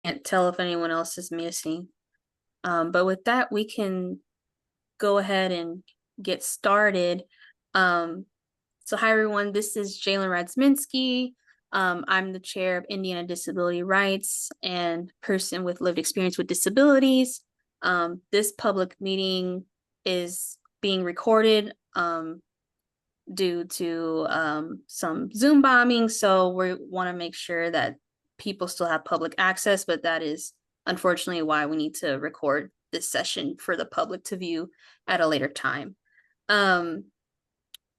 can't tell if anyone else is missing. But with that, we can go ahead and get started. So hi everyone, this is Jalen Radsminski. I'm the chair of Indiana Disability Rights and person with lived experience with disabilities. This public meeting is being recorded due to some Zoom bombing, so we want to make sure that people still have public access, but that is unfortunately why we need to record this session for the public to view at a later time.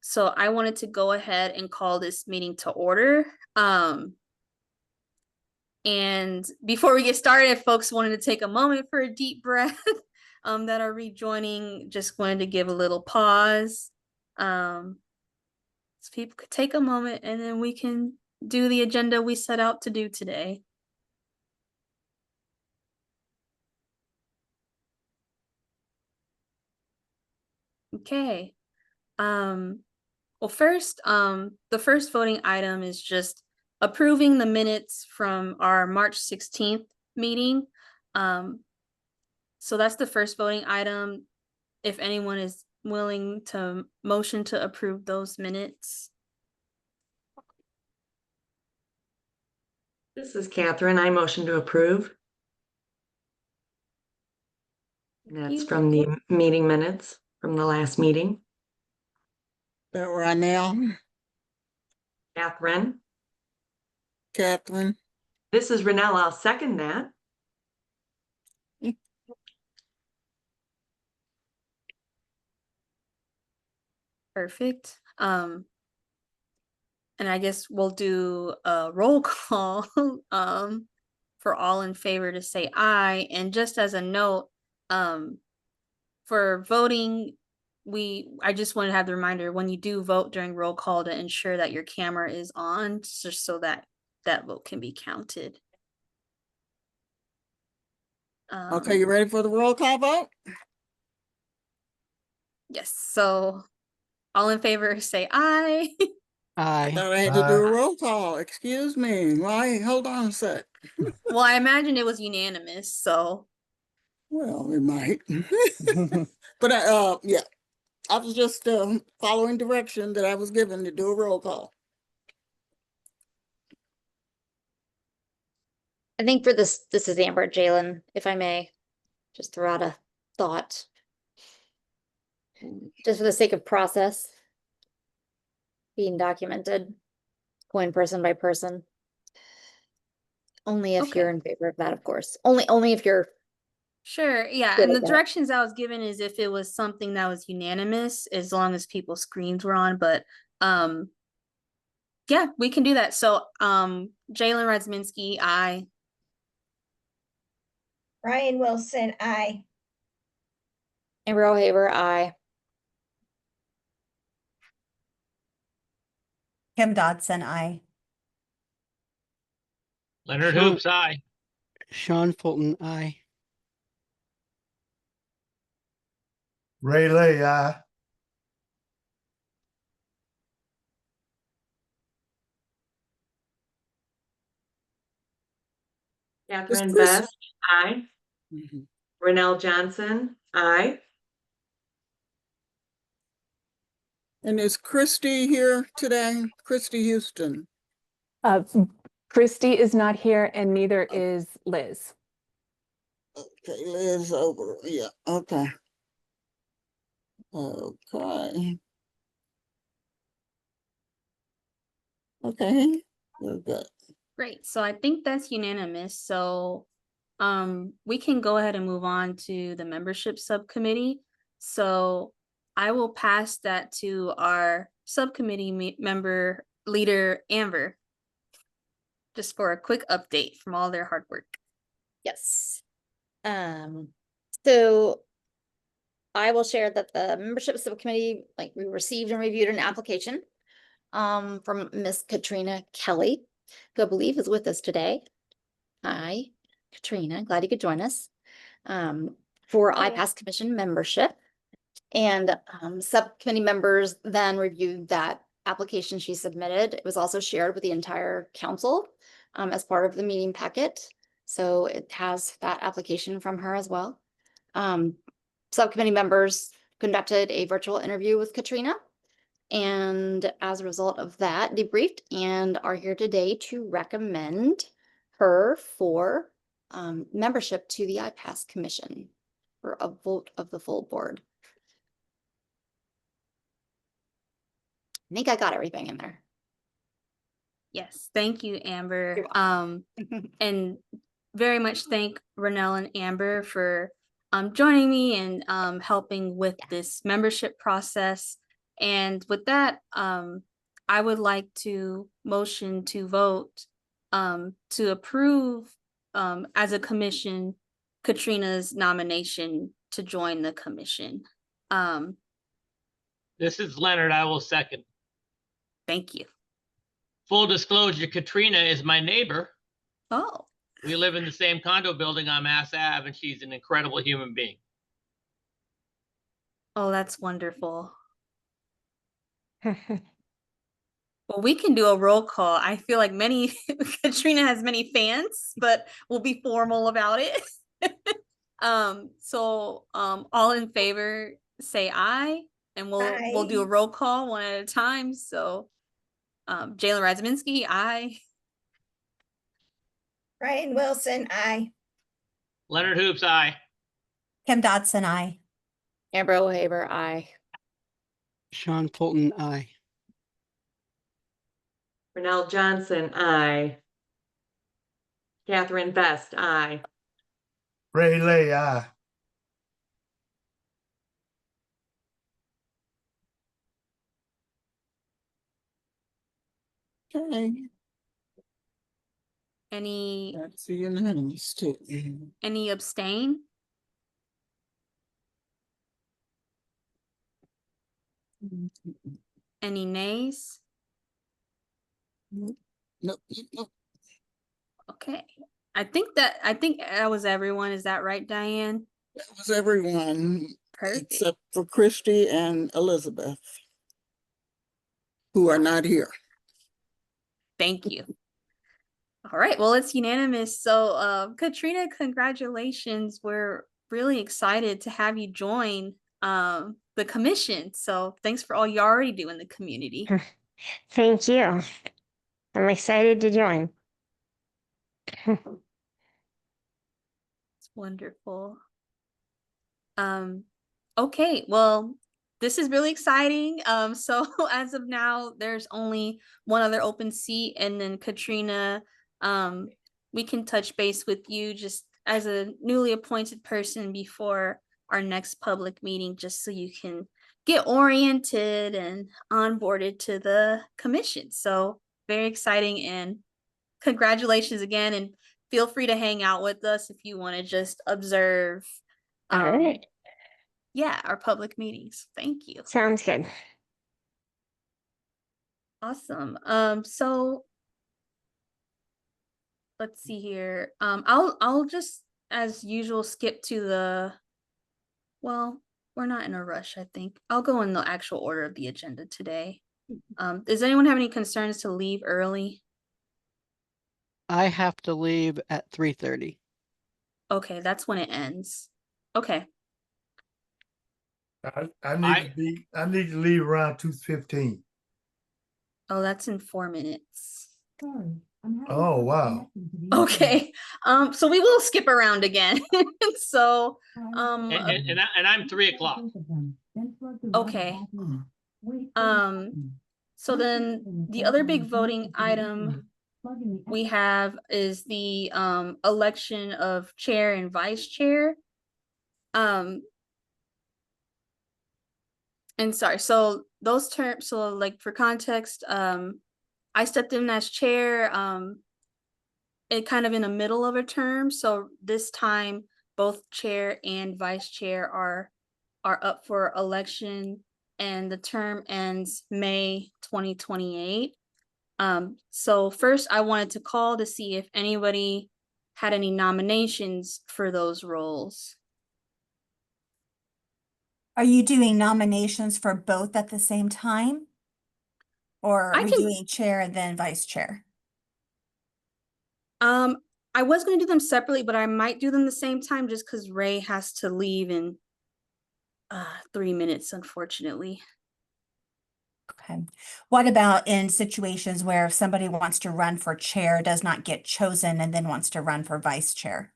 So I wanted to go ahead and call this meeting to order. And before we get started, if folks wanted to take a moment for a deep breath that are rejoining, just wanted to give a little pause. So people could take a moment and then we can do the agenda we set out to do today. Okay. Well, first, the first voting item is just approving the minutes from our March 16th meeting. So that's the first voting item. If anyone is willing to motion to approve those minutes. This is Catherine. I motion to approve. And that's from the meeting minutes from the last meeting. Ranelle. Catherine. Catherine. This is Ranelle. I'll second that. Perfect. And I guess we'll do a roll call for all in favor to say aye. And just as a note, for voting, I just want to have the reminder when you do vote during roll call to ensure that your camera is on, just so that that vote can be counted. Okay, you ready for the roll call vote? Yes. So all in favor say aye. I thought I had to do a roll call. Excuse me. Why? Hold on a sec. Well, I imagine it was unanimous, so. Well, it might. But yeah, I was just following direction that I was given to do a roll call. I think for this is Amber. Jalen, if I may just throw out a thought, just for the sake of process being documented, going person by person. Only if you're in favor of that, of course. Only if you're sure. Yeah. And the directions I was given is if it was something that was unanimous, as long as people's screens were on. But yeah, we can do that. So Jalen Radsminski, aye. Ryan Wilson, aye. Amber O'Haver, aye. Kim Dodson, aye. Leonard Hoops, aye. Sean Fulton, aye. Ray Lay, aye. Catherine Best, aye. Ranelle Johnson, aye. And is Christy here today? Christy Houston. Christy is not here, and neither is Liz. Okay, Liz over. Yeah, okay. Okay. Okay, we're good. Great. So I think that's unanimous. So we can go ahead and move on to the membership subcommittee. So I will pass that to our subcommittee member leader, Amber, just for a quick update from all their hard work. Yes. So I will share that the membership subcommittee, we received and reviewed an application from Miss Katrina Kelly, who I believe is with us today. Hi, Katrina, glad you could join us for IPAS Commission membership. And subcommittee members then reviewed that application she submitted. It was also shared with the entire council as part of the meeting packet. So it has that application from her as well. Subcommittee members conducted a virtual interview with Katrina. And as a result of that, debriefed and are here today to recommend her for membership to the IPAS Commission for a vote of the full board. I think I got everything in there. Yes, thank you, Amber. You're And very much thank Renelle and Amber for joining me and helping with this membership process. And with that, I would like to motion to vote to approve as a commission Katrina's nomination to join the commission. This is Leonard. I will second. Thank you. Full disclosure, Katrina is my neighbor. Oh, We live in the same condo building on Mass Ave, and she's an incredible human being. oh, that's wonderful. Well, we can do a roll call. I feel like Katrina has many fans, but we'll be formal about it. All in favor, say aye, and we'll do a Aye. roll call one at a time. So, Jalen Radziminski, aye. Ryan Wilson, I. Leonard Hoops, aye. Kim Dodson, I. Amber O'Haver, aye. Sean Fulton, I. Renelle Johnson, aye. Catherine Best, aye. Ray Lay, aye. Okay, Any that's the unanimous too. abstain? Any nays? Nope, nope, nope. Okay. I think that was everyone. Is that right, Diane? That was everyone Perfect. except for Christy and Elizabeth, who are not here. Thank you. All right, well, it's unanimous. So, Katrina, congratulations. We're really excited to have you join the commission. So thanks for all you already do in the community. Thank you. I'm excited to join. It's wonderful. Okay, well, this is really exciting. So as of now, there's only one other open seat, and then Katrina, we can touch base with you just as a newly appointed person before our next public meeting, just so you can get oriented and onboarded to the commission. So very exciting, and congratulations again, and feel free to hang out with us if you want to just observe All right. yeah, our public meetings. Thank you. Sounds good. Awesome. So let's see here. I'll just, as usual, skip to well, we're not in a rush, I think. I'll go in the actual order of the agenda today. Does anyone have any concerns to leave early? I have to leave at 3:30. Okay, that's when it ends. Okay. I need to leave around 2:15. Oh, that's in 4 minutes. Oh, wow. Okay. So we will skip around again. So, And I'm 3 o'clock. okay. So then the other big voting item we have is the election of chair and vice chair. And sorry, so those terms, so like for context, I stepped in as chair, it kind of in the middle of a term. So this time, both chair and vice chair are up for election, and the term ends May 2028. So first I wanted to call to see if anybody had any nominations for those roles. Are you doing nominations for both at the same time? Or I are we can- doing chair and then vice chair? I was gonna do them separately, but I might do them the same time just because Ray has to leave in 3 minutes, unfortunately. Okay. What about in situations where if somebody wants to run for chair, does not get chosen, and then wants to run for vice chair?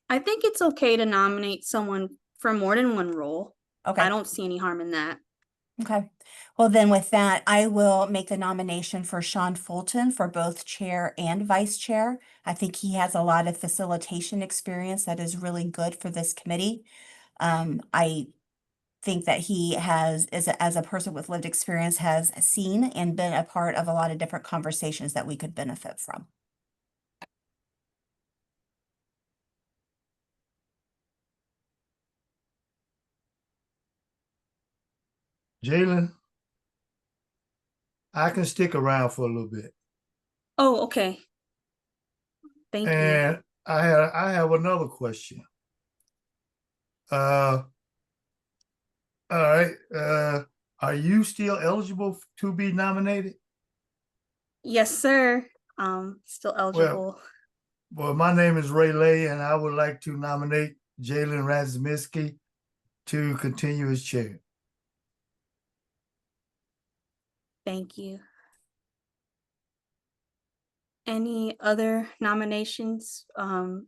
I think it's okay to nominate someone for more than one role. Okay. I don't see any harm in that. Okay. Well, then with that, I will make the nomination for Sean Fulton for both chair and vice chair. I think he has a lot of facilitation experience that is really good for this committee. I think that he has, as a person with lived experience, has seen and been a part of a lot of different conversations that we could benefit from. Jalen, I can stick around for a little bit. Oh, okay. Thank you. And I have another question. All right. Are you still eligible to be nominated? Yes, sir. Still eligible. Well, my name is Ray Lay, and I would like to nominate Jalen Razminsky to continue as chair. Thank you. Any other nominations for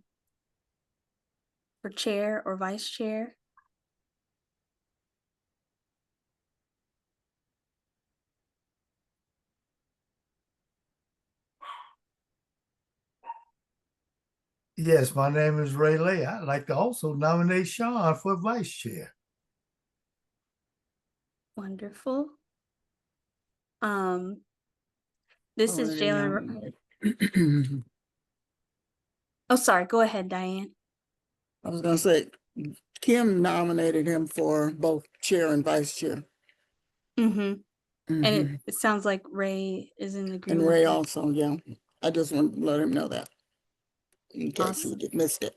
chair or vice chair? Yes, my name is Ray Lay. I'd like to also nominate Sean for vice chair. Wonderful. This is Jalen. Oh, sorry. Go ahead, Diane. I was gonna say, Kim nominated him for both chair and vice chair. Mm-hmm. And Mhm. it sounds like Ray is in And agreement. Ray with that. also, yeah. I just want to let him know that in case Awesome. he missed it.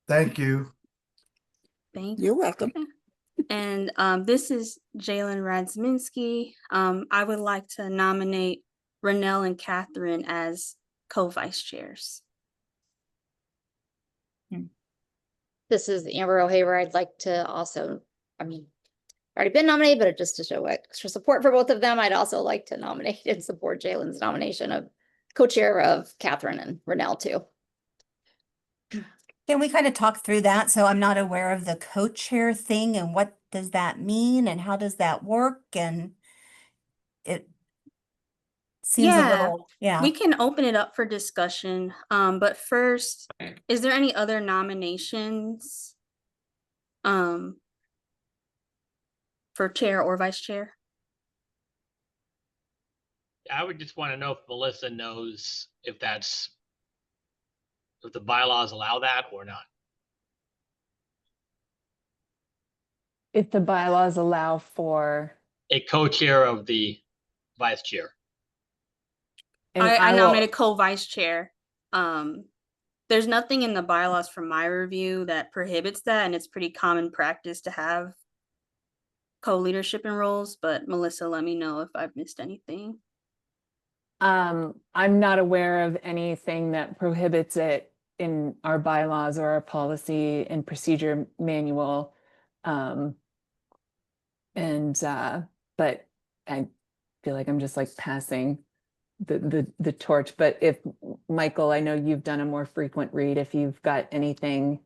Thank you. Thank you. You're welcome. And this is Jalen Razminsky. I would like to nominate Renelle and Catherine as co-vice chairs. This is Amber O'Haver. I'd like to also, already been nominated, but just to show extra support for both of them, I'd also like to nominate and support Jalen's nomination of co-chair of Catherine and Renelle too. Can we kind of talk through that? So I'm not aware of the co-chair thing, and what does that mean, and how does that work? And it seems a little, yeah. We can open it up for discussion. But first, is there any other nominations for chair or vice chair? I would just want to know if Melissa knows if the bylaws allow that or not. If the bylaws allow for, A co-chair of the vice chair. and I will- nominated co-vice chair. There's nothing in the bylaws from my review that prohibits that, and it's pretty common practice to have co-leadership in roles, but Melissa, let me know if I've missed anything. I'm not aware of anything that prohibits it in our bylaws or our policy and procedure manual. But I feel like I'm just like passing the torch. But if, Michael, I know you've done a more frequent read, if you've got anything.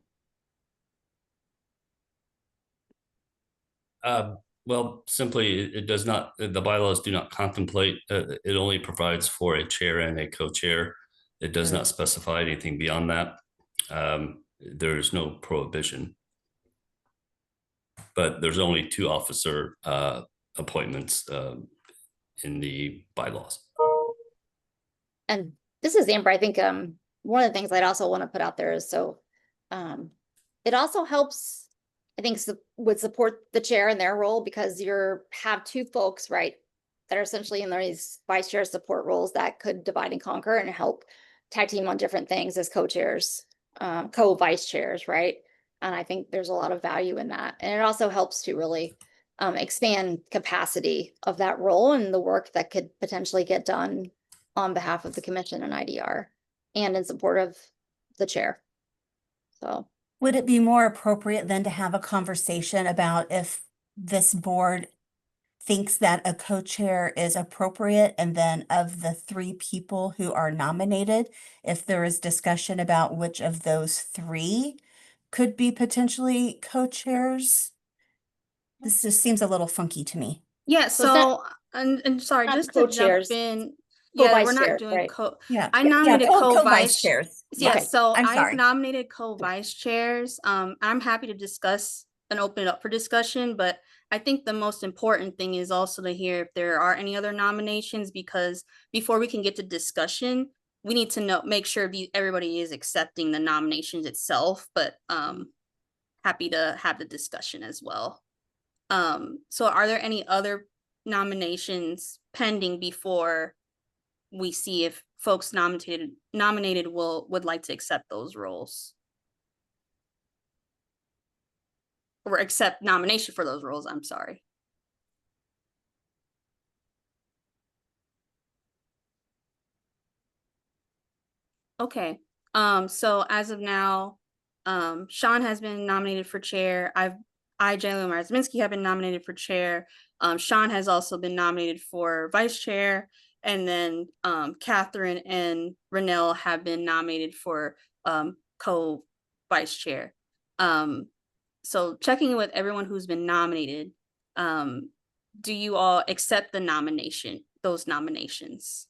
Well, simply, it does not, the bylaws do not contemplate, it only provides for a chair and a co-chair. It does not specify anything beyond that. There is no prohibition. But there's only 2 officer appointments in the bylaws. And this is Amber. I think one of the things I'd also want to put out there is it also helps, I think, would support the chair in their role, because have 2 folks, right, that are essentially in these vice chair support roles that could divide and conquer and help tag team on different things as co-chairs, co-vice chairs, right? And I think there's a lot of value in that. And it also helps to really expand capacity of that role and the work that could potentially get done on behalf of the commission and IDR. and in support of the chair. So, Would it be more appropriate then to have a conversation about if this board thinks that a co-chair is appropriate, and then of the 3 people who are nominated, if there is discussion about which of those 3 could be potentially co-chairs? This just seems a little funky to me. Yeah, So it's not- and sorry, not just to jump co-chairs, in. Yeah, co-vice we're not chairs, doing right? Yeah. I yeah, nominated co-vice co-vice chairs. Yeah, Okay. so I'm I've sorry. nominated co-vice chairs. I'm happy to discuss and open it up for discussion, but I think the most important thing is also to hear if there are any other nominations, because before we can get to discussion, we need to make sure everybody is accepting the nominations itself, but happy to have the discussion as well. So are there any other nominations pending before we see if folks nominated would like to accept those roles? Or accept nomination for those roles, I'm sorry. Okay, so as of now, Sean has been nominated for chair. Jalen Razminski, have been nominated for chair. Sean has also been nominated for vice chair, and then Catherine and Renelle have been nominated for co-vice chair. So checking with everyone who's been nominated, do you all accept those nominations?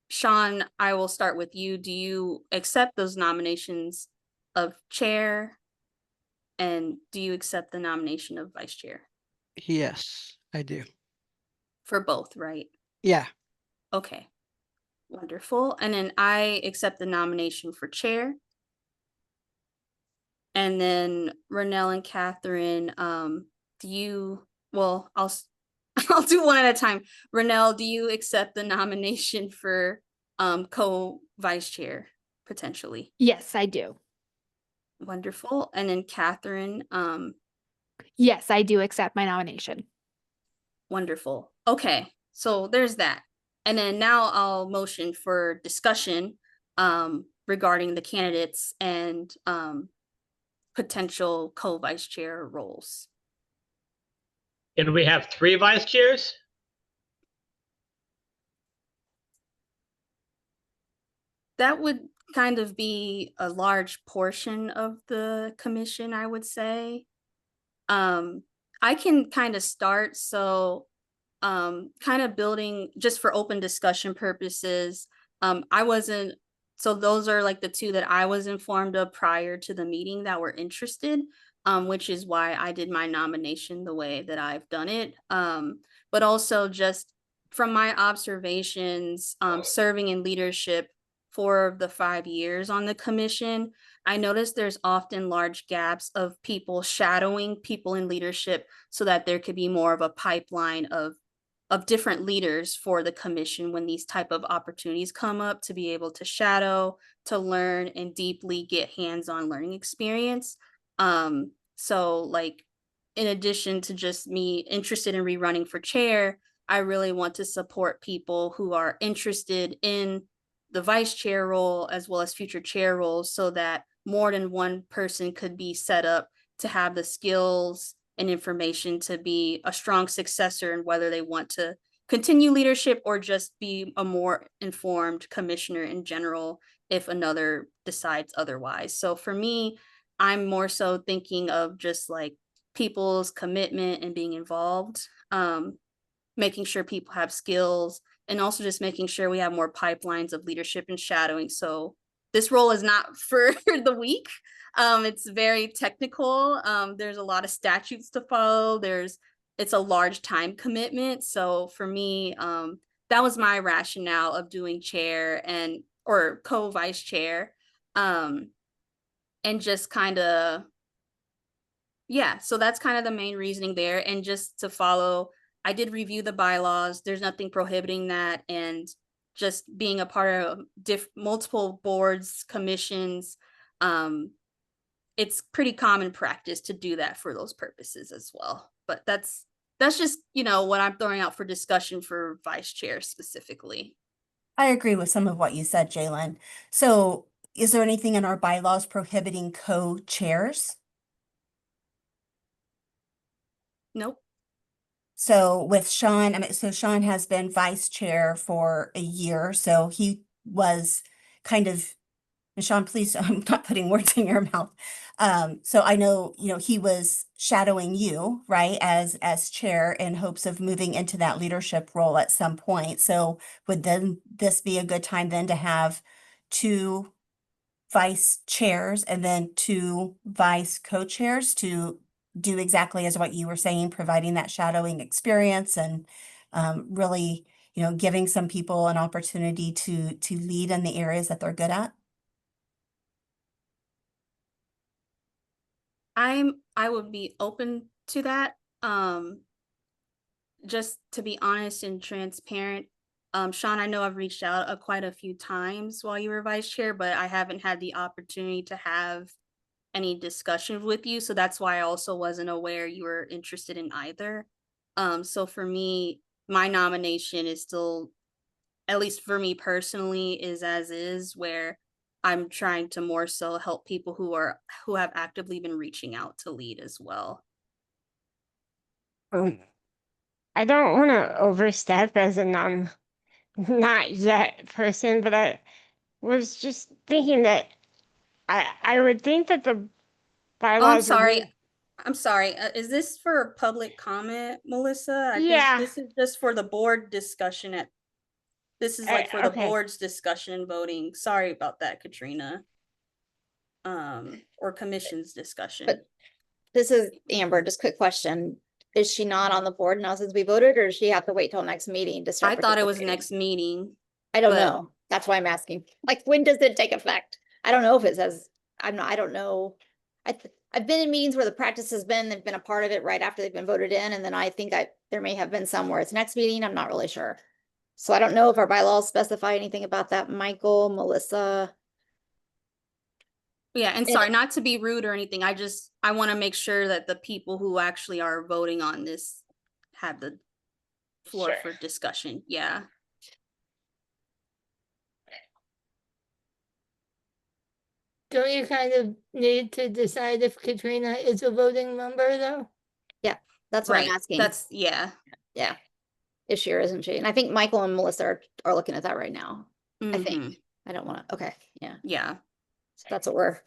Sean, I will start with you. Do you accept those nominations of chair? And do you accept the nomination of vice chair? Yes, I do. For both, right? Yeah. Okay, wonderful. And then I accept the nomination for chair. And then Renelle and Catherine, well, I'll do one at a time. Renelle, do you accept the nomination for co-vice chair potentially? Yes, I do. Wonderful. And then Catherine, Yes, I do accept my nomination. wonderful. Okay, so there's that. And then now I'll motion for discussion regarding the candidates and potential co-vice chair roles. Can we have 3 vice chairs? That would kind of be a large portion of the commission, I would say. I can kind of start, so kind of building just for open discussion purposes. So those are like the 2 that I was informed of prior to the meeting that were interested, which is why I did my nomination the way that I've done it. But also just from my observations, serving in leadership for the 5 years on the commission, I noticed there's often large gaps of people shadowing people in leadership so that there could be more of a pipeline of different leaders for the commission when these type of opportunities come up, to be able to shadow, to learn, and deeply get hands-on learning experience. So like, in addition to just me interested in rerunning for chair, I really want to support people who are interested in the vice chair role as well as future chair roles, so that more than one person could be set up to have the skills and information to be a strong successor, and whether they want to continue leadership or just be a more informed commissioner in general if another decides otherwise. So for me, I'm more so thinking of just like people's commitment and being involved, making sure people have skills, and also just making sure we have more pipelines of leadership and shadowing. So this role is not for the weak. It's very technical. There's a lot of statutes to follow. It's a large time commitment. So for me, that was my rationale of doing chair or co-vice chair. And just kind of, yeah, so that's kind of the main reasoning there. And just to follow, I did review the bylaws. There's nothing prohibiting that. And just being a part of multiple boards, commissions, it's pretty common practice to do that for those purposes as well. But that's just, what I'm throwing out for discussion for vice chair specifically. I agree with some of what you said, Jalen. So is there anything in our bylaws prohibiting co-chairs? Nope. So with Sean, I mean, so Sean has been vice chair for a year, so he was kind of, and Sean, please, I'm not putting words in your mouth. So I know, he was shadowing you, right, as chair in hopes of moving into that leadership role at some point. So would then this be a good time then to have two vice chairs and then two vice co-chairs to do exactly as what you were saying, providing that shadowing experience and really, giving some people an opportunity to lead in the areas that they're good at? I would be open to that. Just to be honest and transparent, Sean, I know I've reached out quite a few times while you were vice chair, but I haven't had the opportunity to have any discussion with you. So that's why I also wasn't aware you were interested in either. So for me, my nomination is still, at least for me personally, is as is, where I'm trying to more so help people who have actively been reaching out to lead as well. I don't want to overstep as a not yet person, but I was just thinking that I would think that the Oh, I'm bylaws would sorry. be- I'm sorry. Is this for public comment, Melissa? I think Yeah. this is just for the board discussion this is like for the okay. board's discussion and voting. Sorry about that, Katrina. Or commission's discussion. But this is Amber, just quick question. Is she not on the board now since we voted, or does she have to wait till next meeting to start? I thought it was participating? next meeting. I don't but- know. That's why I'm asking. Like, when does it take effect? I don't know if it says, I don't know. I've been in meetings where the practice has been, they've been a part of it right after they've been voted in, and then I think there may have been some where it's next meeting, I'm not really sure. So I don't know if our bylaws specify anything about that, Michael, Melissa. Yeah, and sorry, not to be rude or anything. I want to make sure that the people who actually are voting on this have the floor Sure. for discussion. Yeah. Don't you kind of need to decide if Katrina is a voting member, though? Yeah, that's what Right. I'm asking. Yeah. Yeah. Is she or isn't she? And I think Michael and Melissa are looking at that right now. I think. Mhm. I don't want to, okay, yeah. Yeah. So that's what we're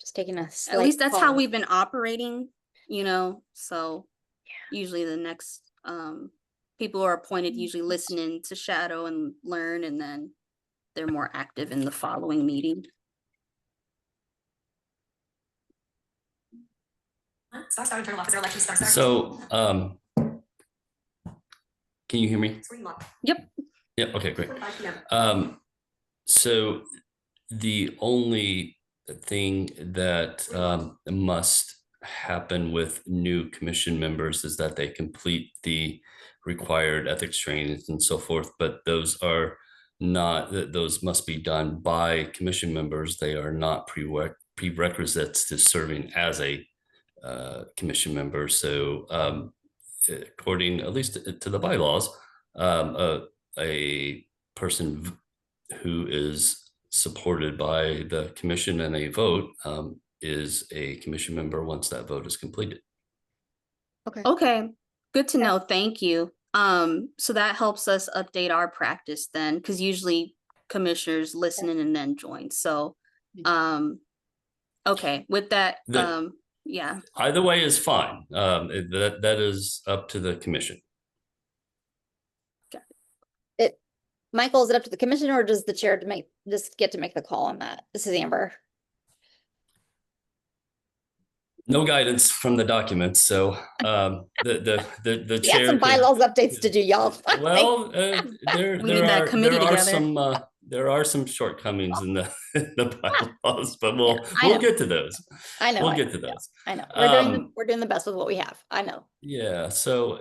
just taking a At slight least that's how pause. we've been operating, so usually the next people who are appointed usually listen in to shadow and learn, and then they're more active in the following meeting. So, can you hear me? Yep. Yep. Okay, great. So the only thing that must happen with new commission members is that they complete the required ethics trainings and so forth, but those are not, those must be done by commission members. They are not prerequisites to serving as a commission member. So according, at least to the bylaws, a person who is supported by the commission in a vote is a commission member once that vote is completed. Okay, good to know. Thank you. So that helps us update our practice then, because usually commissioners listen in and then join. So, okay, with that, yeah. Either way is fine. That is up to the commission. Michael, is it up to the commission or does the chair get to make the call on that? This is Amber. No guidance from the documents, so the We got chair some could- bylaws updates to do, y'all. Well, We need that committee together. there are some shortcomings in the bylaws, but we'll know. get to those. I know. We'll get to those. I know. We're doing the best with what we have. I know. Yeah, so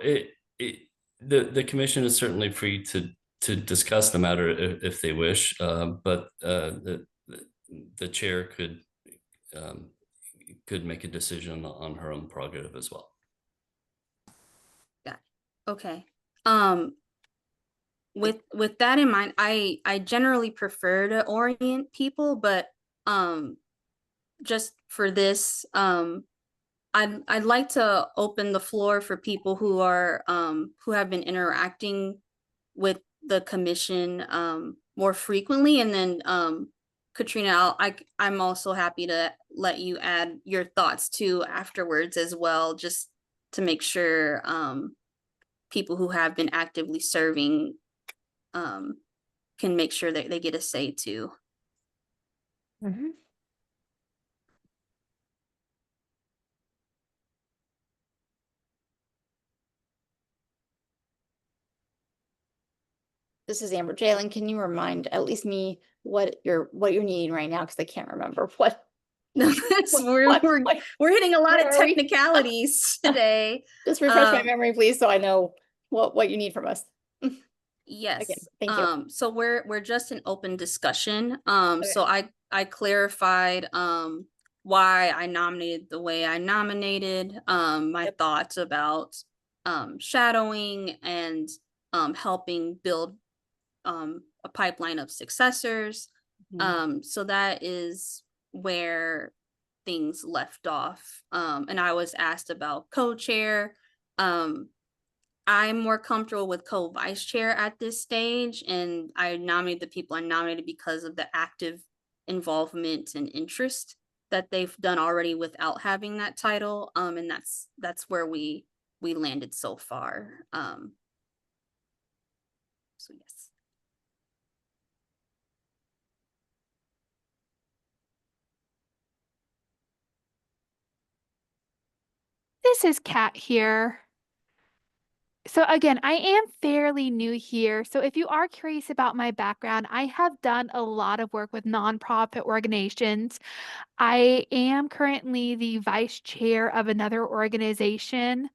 the commission is certainly free to discuss the matter if they wish, but the chair could make a decision on her own prerogative as well. Okay. with that in mind, I generally prefer to orient people, but just for this, I'd like to open the floor for people who are who have been interacting with the commission more frequently, and then Katrina, I'm also happy to let you add your thoughts too afterwards as well, just to make sure people who have been actively serving can make sure that they get a say too. Mhm. This is Amber. Jalen, can you remind at least me what you're needing right now? Because I can't remember what. No, we're hitting a lot of where are we? technicalities today. Just refresh my memory, please, so I know what you need from us. Yes. Again, thank you. So we're just in open discussion. Okay. So I clarified why I nominated the way I nominated, my thoughts about shadowing and helping build a pipeline of successors. So that is where things left off. And I was asked about co-chair. I'm more comfortable with co-vice chair at this stage, and I nominated the people I nominated because of the active involvement and interest that they've done already without having that title. And that's where we landed so far. So yes. This is Kat here. So again, I am fairly new here. So if you are curious about my background, I have done a lot of work with nonprofit organizations. I am currently the vice chair of another organization.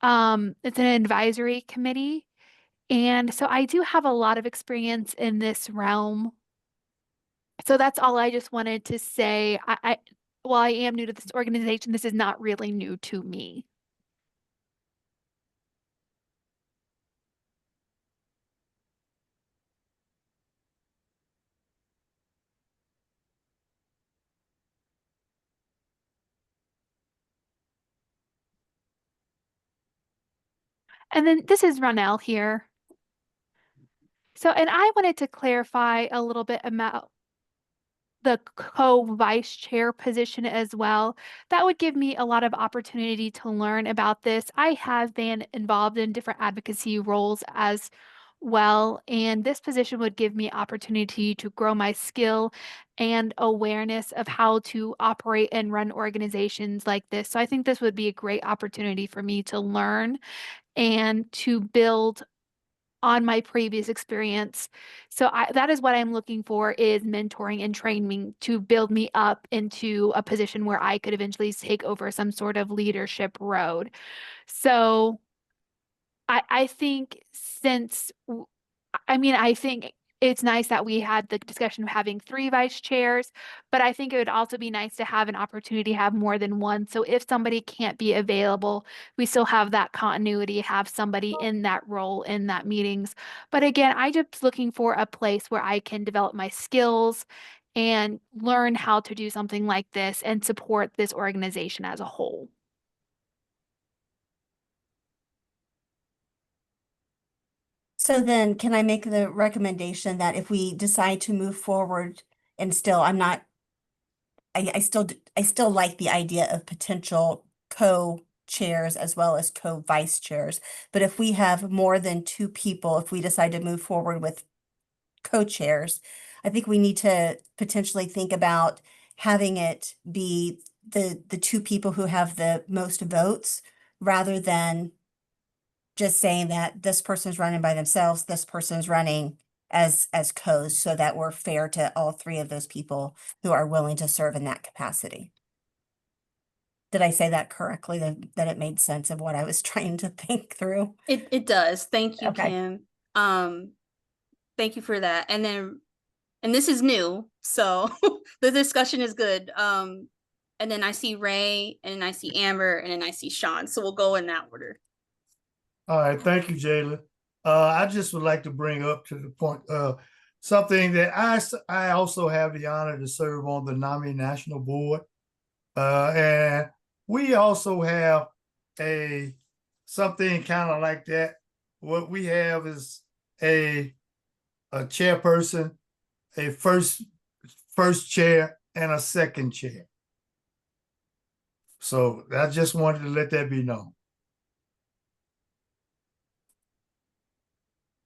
It's an advisory committee. And so I do have a lot of experience in this realm. So that's all I just wanted to say. While I am new to this organization, this is not really new to me. And then this is Ronell here. So, and I wanted to clarify a little bit about the co-vice chair position as well. That would give me a lot of opportunity to learn about this. I have been involved in different advocacy roles as well, and this position would give me opportunity to grow my skill and awareness of how to operate and run organizations like this. So I think this would be a great opportunity for me to learn and to build on my previous experience. So that is what I'm looking for, is mentoring and training to build me up into a position where I could eventually take over some sort of leadership road. So I think I think it's nice that we had the discussion of having 3 vice chairs, but I think it would also be nice to have an opportunity to have more than one. So if somebody can't be available, we still have that continuity, have somebody in that role in that meetings. But again, I just looking for a place where I can develop my skills and learn how to do something like this and support this organization as a whole. So then can I make the recommendation that if we decide to move forward and still, I still like the idea of potential co-chairs as well as co-vice chairs. But if we have more than 2 people, if we decide to move forward with co-chairs, I think we need to potentially think about having it be the 2 people who have the most votes, rather than just saying that this person's running by themselves, this person's running as co's, so that we're fair to all 3 of those people who are willing to serve in that capacity. Did I say that correctly? That it made sense of what I was trying to think through? It does. Thank you, Okay. Kim. Thank you for that. And this is new, so the discussion is good. And then I see Ray, and then I see Amber, and then I see Sean. So we'll go in that order. All right, thank you, Jalen. I just would like to bring up to the point, something that I also have the honor to serve on the NAMI National Board. And we also have something kind of like that. What we have is a chairperson, a first chair, and a second chair. So I just wanted to let that be known.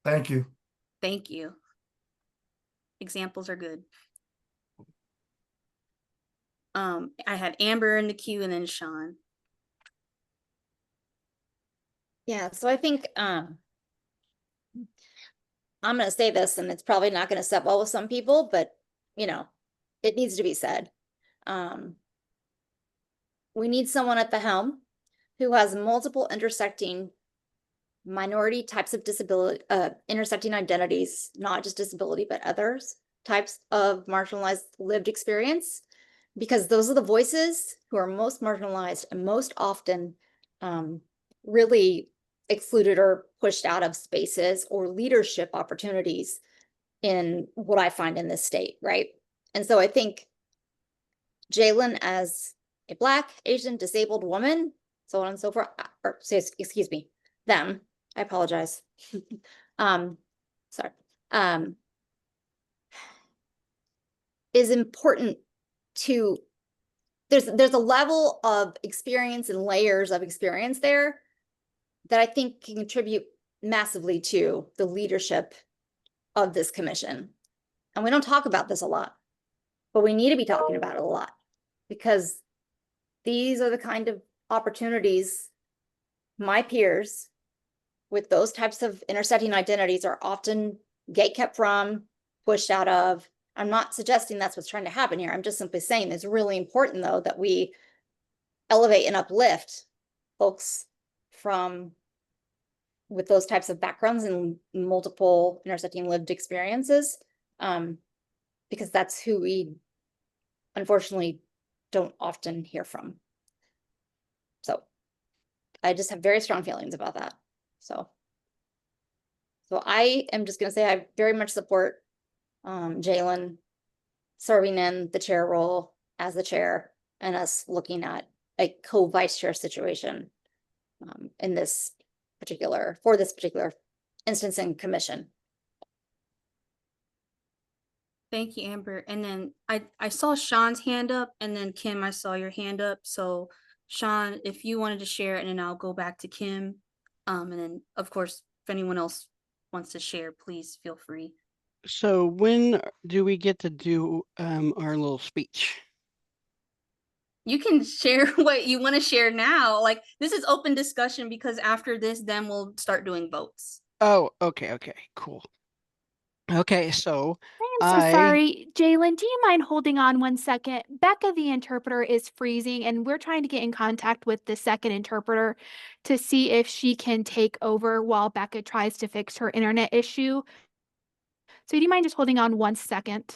Thank you. Thank you. Examples are good. I had Amber in the queue and then Sean. Yeah, so I think I'm gonna say this, and it's probably not gonna set well with some people, but you know, it needs to be said. We need someone at the helm who has multiple intersecting minority types of disability, intersecting identities, not just disability, but others types of marginalized lived experience, because those are the voices who are most marginalized and most often really excluded or pushed out of spaces or leadership opportunities in what I find in this state, right? And so I think Jalen, as a Black, Asian, disabled woman, so on and so forth, or excuse me, them, I apologize. Sorry. Is important to, there's a level of experience and layers of experience there that I think can contribute massively to the leadership of this commission. And we don't talk about this a lot, but we need to be talking about it a lot, because these are the kind of opportunities my peers with those types of intersecting identities are often gatekept from, pushed out of. I'm not suggesting that's what's trying to happen here. I'm just simply saying it's really important, though, that we elevate and uplift folks from with those types of backgrounds and multiple intersecting lived experiences, because that's who we unfortunately don't often hear from. So I just have very strong feelings about that. So I am just going to say I very much support Jalen serving in the chair role as the chair, and us looking at a co-vice chair situation in this particular, for this particular instance in commission. Thank you, Amber. And then I saw Sean's hand up, and then Kim, I saw your hand up. So Sean, if you wanted to share, and then I'll go back to Kim. And then of course, if anyone else wants to share, please feel free. So when do we get to do our little speech? You can share what you want to share now. Like, this is open discussion, because after this, then we'll start doing votes. Oh, okay, cool. Okay, so I'm so sorry, Jalen. Do you mind holding on 1 second? Becca, the interpreter, is freezing, and we're trying to get in contact with the second interpreter to see if she can take over while Becca tries to fix her internet issue. So do you mind just holding on 1 second?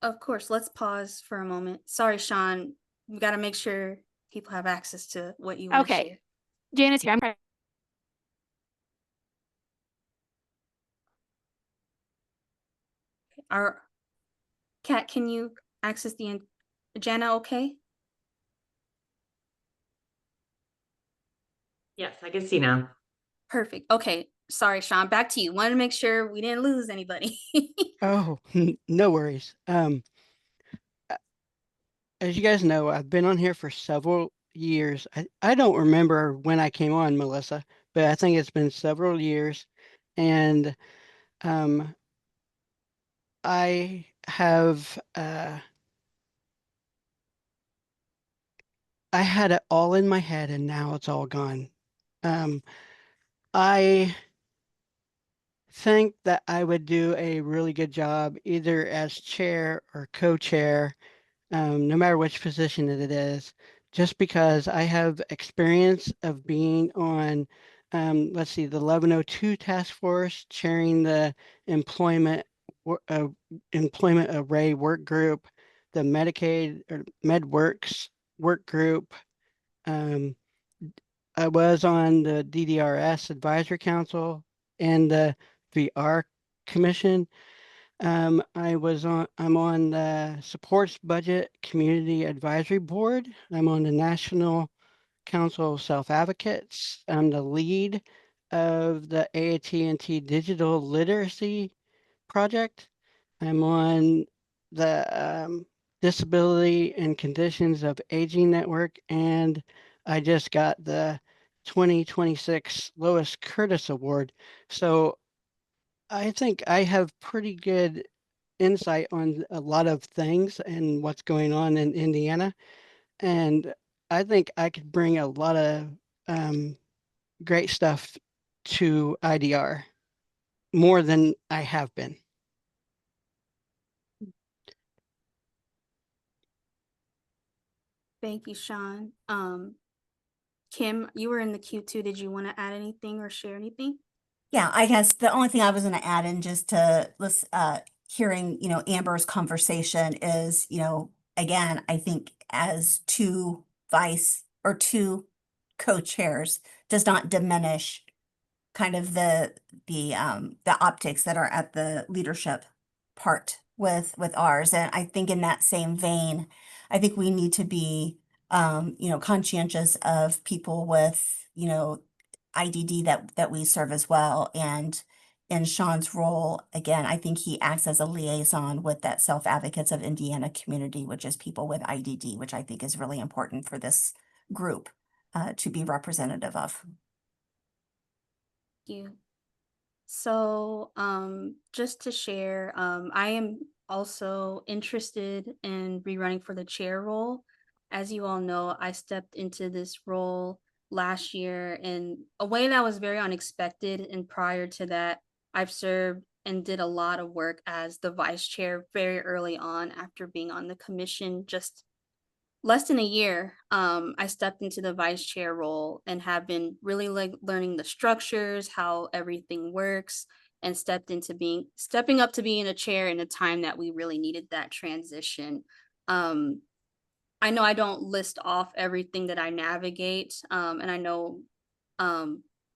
Of course, let's pause for a moment. Sorry, Sean. We got to make sure people have access to what you want to share. Okay. Janice here. I'm trying. Our Kat, can you access the Jana? Okay. Yes, I can see now. Perfect. Okay. Sorry, Sean. Back to you. Wanted to make sure we didn't lose anybody. Oh, no worries. As you guys know, I've been on here for several years. I don't remember when I came on, Melissa, but I think it's been several years. And I have I had it all in my head, and now it's all gone. I think that I would do a really good job either as chair or co-chair, no matter which position it is, just because I have experience of being on, let's see, the 1102 task force, chairing the employment array work group, the Medicaid or MedWorks work group. I was on the DDRS Advisory Council, and the VR Commission. I'm on the Supports Budget Community Advisory Board. I'm on the National Council of Self-Advocates. I'm the lead of the AT&T Digital Literacy Project. I'm on the Disability and Conditions of Aging Network, and I just got the 2026 Lois Curtis Award. So I think I have pretty good insight on a lot of things and what's going on in Indiana. And I think I could bring a lot of great stuff to IDR, more than I have been. Thank you, Sean. Kim, you were in the queue too. Did you want to add anything or share anything? Yeah, I guess the only thing I was going to add in just to listen, hearing, Amber's conversation is, again, I think as two co-chairs does not diminish kind of the optics that are at the leadership part with ours. And I think in that same vein, I think we need to be conscientious of people with, IDD that we serve as well. And in Sean's role, again, I think he acts as a liaison with that Self Advocates of Indiana community, which is people with IDD, which I think is really important for this group to be representative of. You. So, just to share, I am also interested in rerunning for the chair role. As you all know, I stepped into this role last year in a way that was very unexpected. And prior to that, I've served and did a lot of work as the vice chair very early on after being on the commission just less than a year. I stepped into the vice chair role and have been really learning the structures, how everything works, and stepping up to being a chair in a time that we really needed that transition. I know I don't list off everything that I navigate, and I know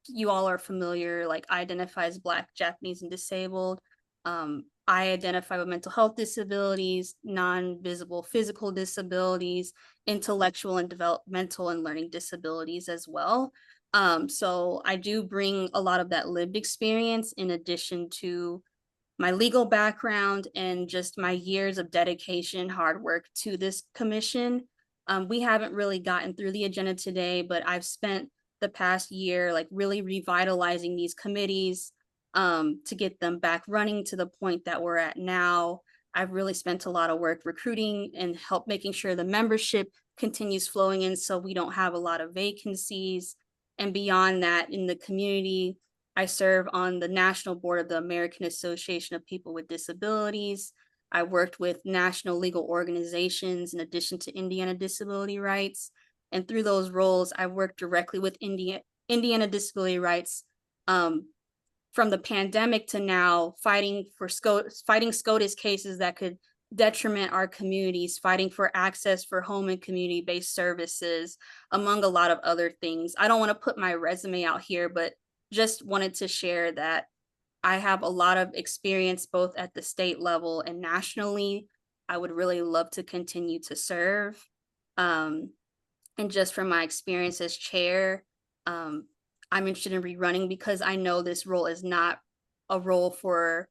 you all are familiar, like I identify as Black, Japanese, and disabled. I identify with mental health disabilities, non-visible physical disabilities, intellectual and developmental and learning disabilities as well. So I do bring a lot of that lived experience in addition to my legal background and just my years of dedication, hard work to this commission. We haven't really gotten through the agenda today, but I've spent the past year like really revitalizing these committees to get them back running to the point that we're at now. I've really spent a lot of work recruiting and help making sure the membership continues flowing in so we don't have a lot of vacancies. And beyond that, in the community, I serve on the national board of the American Association of People with Disabilities. I worked with national legal organizations in addition to Indiana Disability Rights. And through those roles, I worked directly with Indiana Disability Rights from the pandemic to now, fighting SCOTUS cases that could detriment our communities, fighting for access for home and community-based services, among a lot of other things. I don't want to put my resume out here, but just wanted to share that I have a lot of experience both at the state level and nationally. I would really love to continue to serve. And just from my experience as chair, I'm interested in rerunning because I know this role is not a role for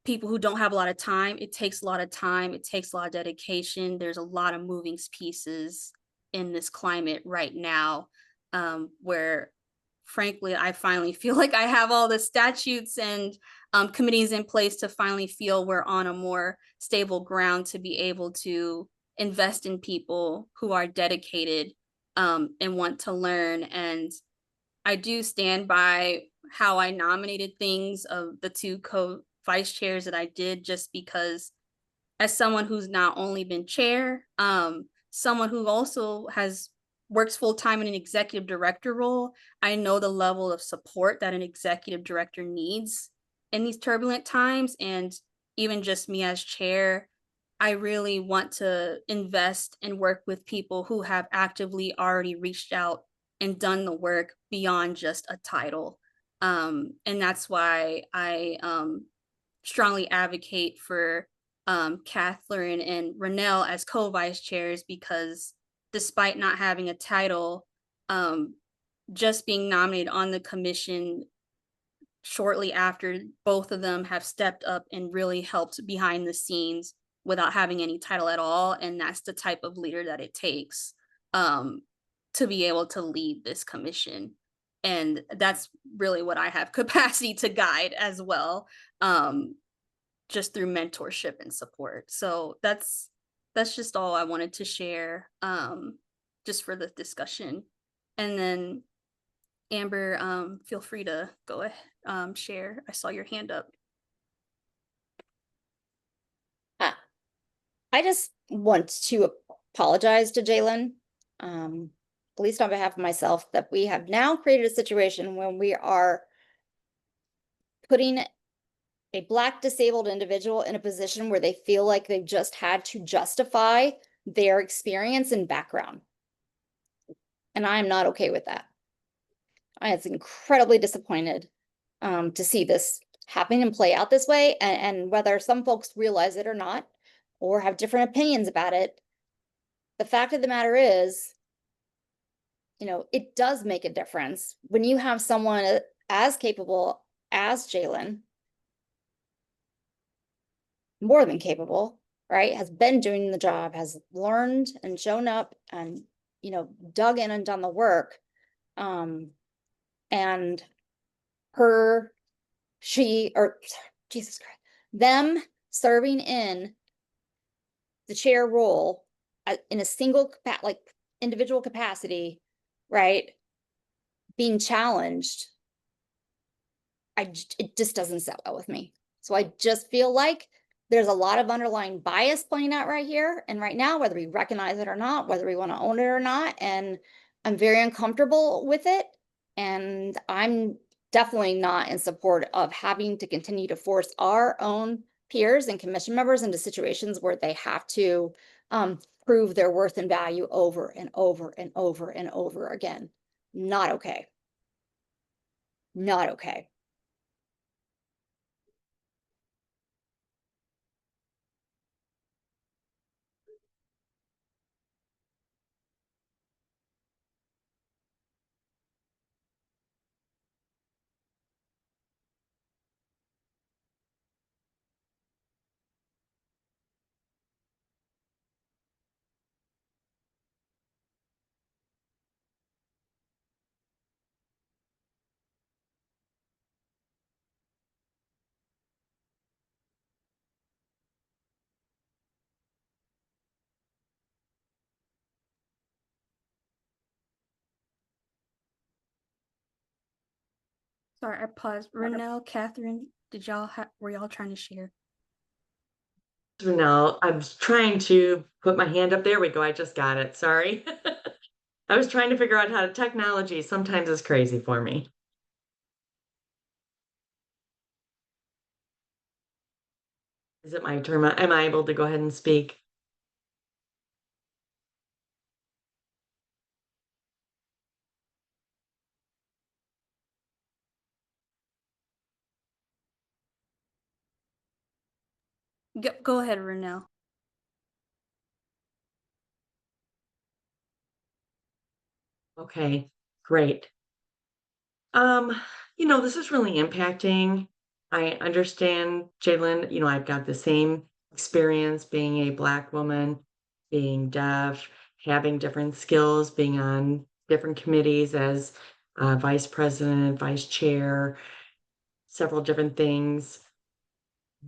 people who don't have a lot of time. It takes a lot of time. It takes a lot of dedication. There's a lot of moving pieces in this climate right now, where frankly, I finally feel like I have all the statutes and committees in place to finally feel we're on a more stable ground to be able to invest in people who are dedicated and want to learn. And I do stand by how I nominated things of the two co-vice chairs that I did, just because as someone who's not only been chair, someone who also works full-time in an executive director role, I know the level of support that an executive director needs in these turbulent times. And even just me as chair, I really want to invest and work with people who have actively already reached out and done the work beyond just a title. And that's why I strongly advocate for Catherine and Renelle as co-vice chairs, because despite not having a title, just being nominated on the commission shortly after, both of them have stepped up and really helped behind the scenes without having any title at all. And that's the type of leader that it takes to be able to lead this commission. And that's really what I have capacity to guide as well, just through mentorship and support. So that's just all I wanted to share, just for the discussion. And then Amber, feel free to go ahead, share. I saw your hand up. I just want to apologize to Jalen, at least on behalf of myself, that we have now created a situation when we are putting a Black disabled individual in a position where they feel like they've just had to justify their experience and background. And I am not okay with that. I was incredibly disappointed to see this happen and play out this way, and whether some folks realize it or not, or have different opinions about it, the fact of the matter is, you know, it does make a difference when you have someone as capable as Jalen, more than capable, right? Has been doing the job, has learned and shown up and, you know, dug in and done the work. And Jesus Christ, them serving in the chair role in a single like individual capacity, right? Being challenged, it just doesn't sit well with me. So I just feel like there's a lot of underlying bias playing out right here and right now, whether we recognize it or not, whether we want to own it or not. And I'm very uncomfortable with it. And I'm definitely not in support of having to continue to force our own peers and commission members into situations where they have to prove their worth and value over and over and over and over again. Not okay. Not okay. Sorry, I paused. Renelle, Catherine, were y'all trying to share? No, I was trying to put my hand up. There we go. I just got it. Sorry. I was trying to figure out how technology sometimes is crazy for me. Is it my turn? Am I able to go ahead and speak? Go ahead, Renelle. Okay, great. This is really impacting. I understand, Jalen, I've got the same experience being a Black woman, being deaf, having different skills, being on different committees as vice president, vice chair, several different things,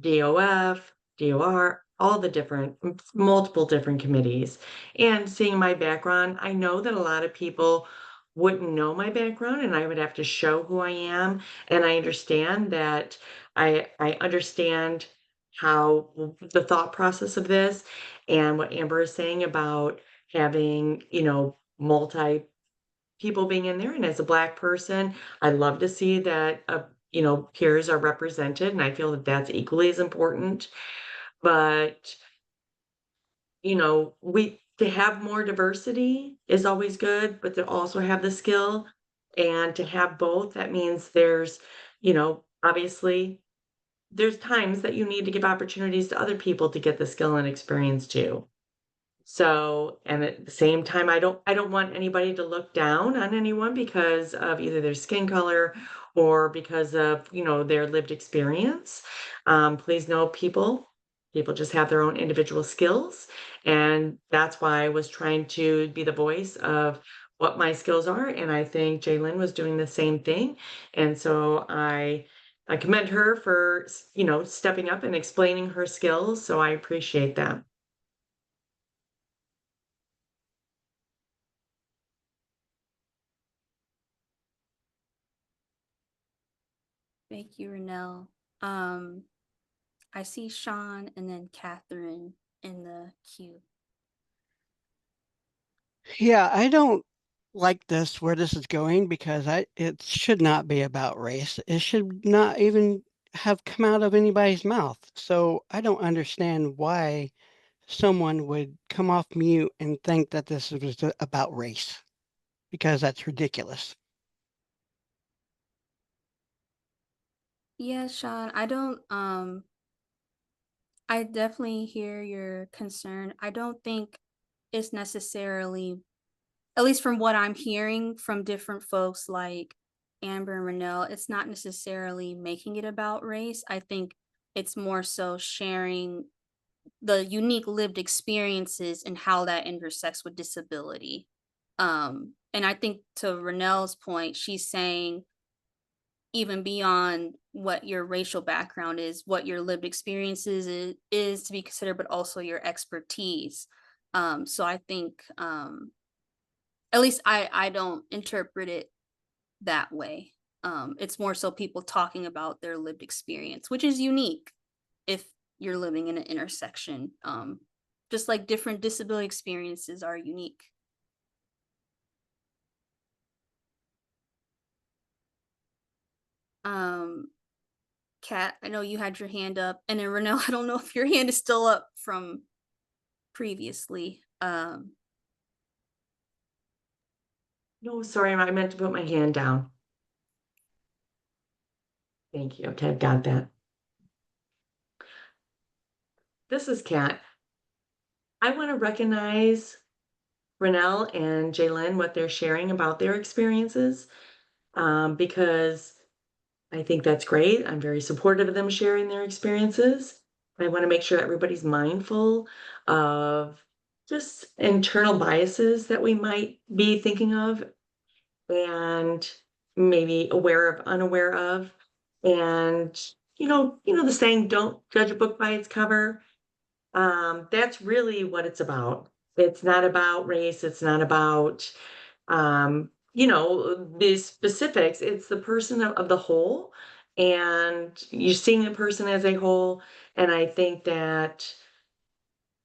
DOF, DOR, all the different, multiple different committees. And seeing my background, I know that a lot of people wouldn't know my background and I would have to show who I am. And I understand that I understand how the thought process of this and what Amber is saying about having, multi people being in there. And as a Black person, I love to see that, peers are represented. And I feel that that's equally as important. But, to have more diversity is always good, but to also have the skill And to have both, that means there's, you know, obviously there's times that you need to give opportunities to other people to get the skill and experience too. So, and at the same time, I don't want anybody to look down on anyone because of either their skin color or because of, you know, their lived experience. Please know people just have their own individual skills. And that's why I was trying to be the voice of what my skills are. And I think Jaylyn was doing the same thing. And so I commend her for, you know, stepping up and explaining her skills. So I appreciate that. Thank you, Renelle. I see Sean and then Catherine in the queue. Yeah, I don't like this where this is going because it should not be about race. It should not even have come out of anybody's mouth. So I don't understand why someone would come off mute and think that this was about race, because that's ridiculous. Yeah, Sean, I definitely hear your concern. I don't think it's necessarily, at least from what I'm hearing from different folks like Amber and Renelle, it's not necessarily making it about race. I think it's more so sharing the unique lived experiences and how that intersects with disability. And I think to Renelle's point, she's saying even beyond what your racial background is, what your lived experiences is to be considered, but also your expertise. So I think at least I don't interpret it that way. It's more so people talking about their lived experience, which is unique if you're living in an intersection. Just like different disability experiences are unique. Kat, I know you had your hand up, and then Renelle, I don't know if your hand is still up from previously. No, sorry, I meant to put my hand down. Thank you. Okay, I've got that. This is Kat. I want to recognize Renelle and Jaylyn, what they're sharing about their experiences, because I think that's great. I'm very supportive of them sharing their experiences. I want to make sure everybody's mindful of just internal biases that we might be thinking of and maybe aware of, unaware of. And the saying, don't judge a book by its cover. That's really what it's about. It's not about race, it's not about the specifics. It's the person of the whole, and you're seeing the person as a whole. And I think that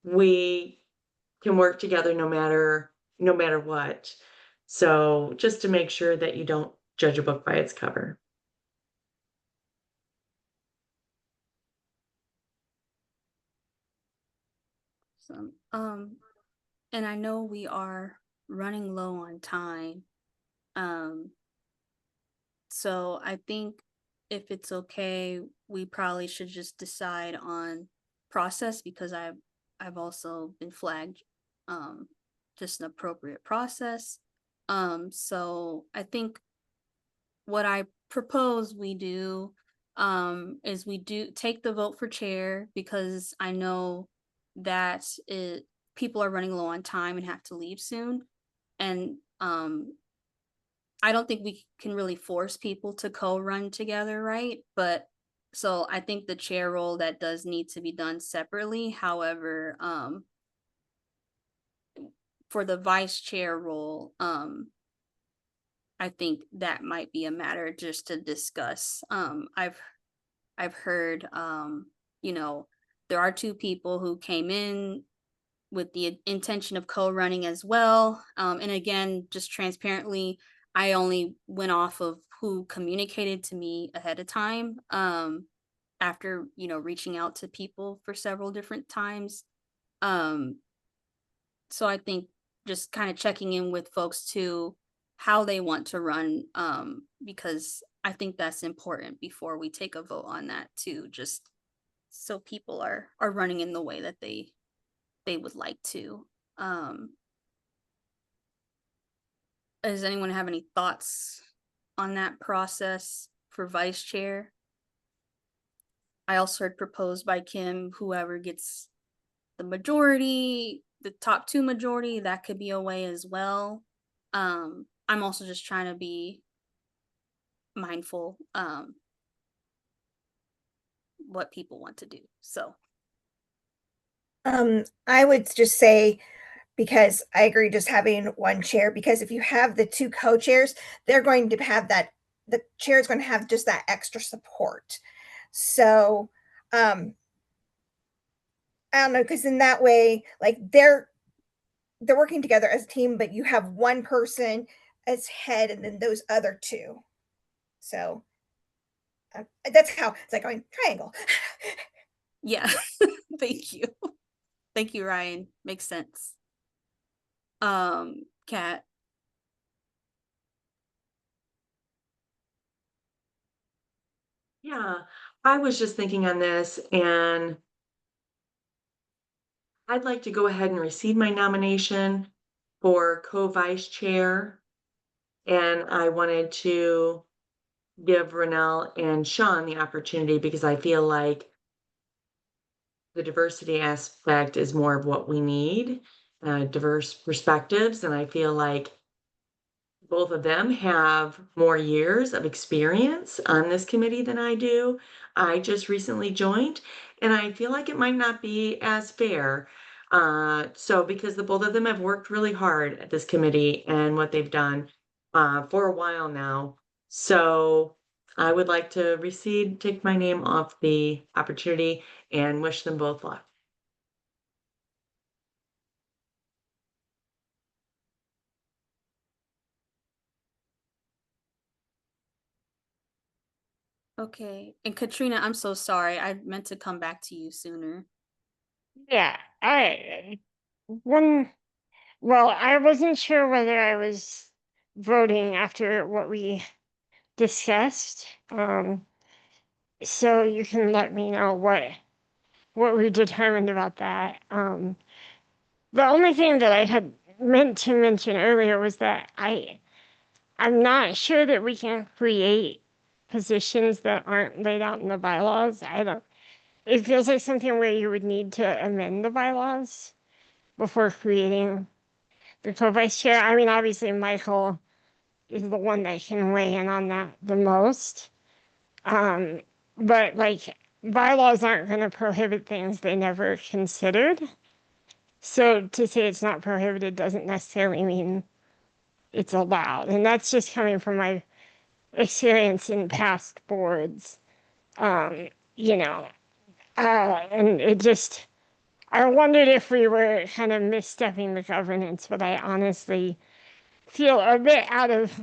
we can work together no matter what. So just to make sure that you don't judge a book by its cover. So, and I know we are running low on time. So I think if it's okay, we probably should just decide on process because I've also been flagged just an appropriate process. So I think what I propose we do is we do take the vote for chair because I know that people are running low on time and have to leave soon. And I don't think we can really force people to co-run together, right? But so I think the chair role that does need to be done separately. However, for the vice chair role, I think that might be a matter just to discuss. I've heard there are two people who came in with the intention of co-running as well. And again, just transparently, I only went off of who communicated to me ahead of time after, reaching out to people for several different times. So I think just kind of checking in with folks too, how they want to run, because I think that's important before we take a vote on that too, just so people are running in the way that they would like to. Does anyone have any thoughts on that process for vice chair? I also heard proposed by Kim, whoever gets the majority, the top two majority, that could be a way as well. I'm also just trying to be mindful what people want to do. So I would just say, because I agree just having one chair, because if you have the two co-chairs, they're going to have that, the chair is going to have just that extra support. So I don't know, because in that way, like they're working together as a team, but you have one person as head and then those other two. So that's how it's like going triangle. yeah, thank you. Thank you, Ryan. Makes sense. Kat. Yeah, I was just thinking on this, and I'd like to go ahead and receive my nomination for co-vice chair. And I wanted to give Renell and Sean the opportunity because I feel like the diversity aspect is more of what we need, diverse perspectives. And I feel like both of them have more years of experience on this committee than I do. I just recently joined, and I feel like it might not be as fair. So because the both of them have worked really hard at this committee and what they've done for a while now. So I would like to take my name off the opportunity and wish them both luck. Okay. And Katrina, I'm so sorry. I meant to come back to you sooner. Yeah, I well, I wasn't sure whether I was voting after what we discussed. So you can let me know what we determined about that. The only thing that I had meant to mention earlier was that I'm not sure that we can create positions that aren't laid out in the bylaws. It feels like something where you would need to amend the bylaws before creating the co-vice chair. I mean, obviously Michael is the one that can weigh in on that the most. But like bylaws aren't going to prohibit things they never considered. So to say it's not prohibited doesn't necessarily mean it's allowed. And that's just coming from my experience in past boards. Um, you know, and it just, I wondered if we were kind of misstepping the governance, but I honestly feel a bit out of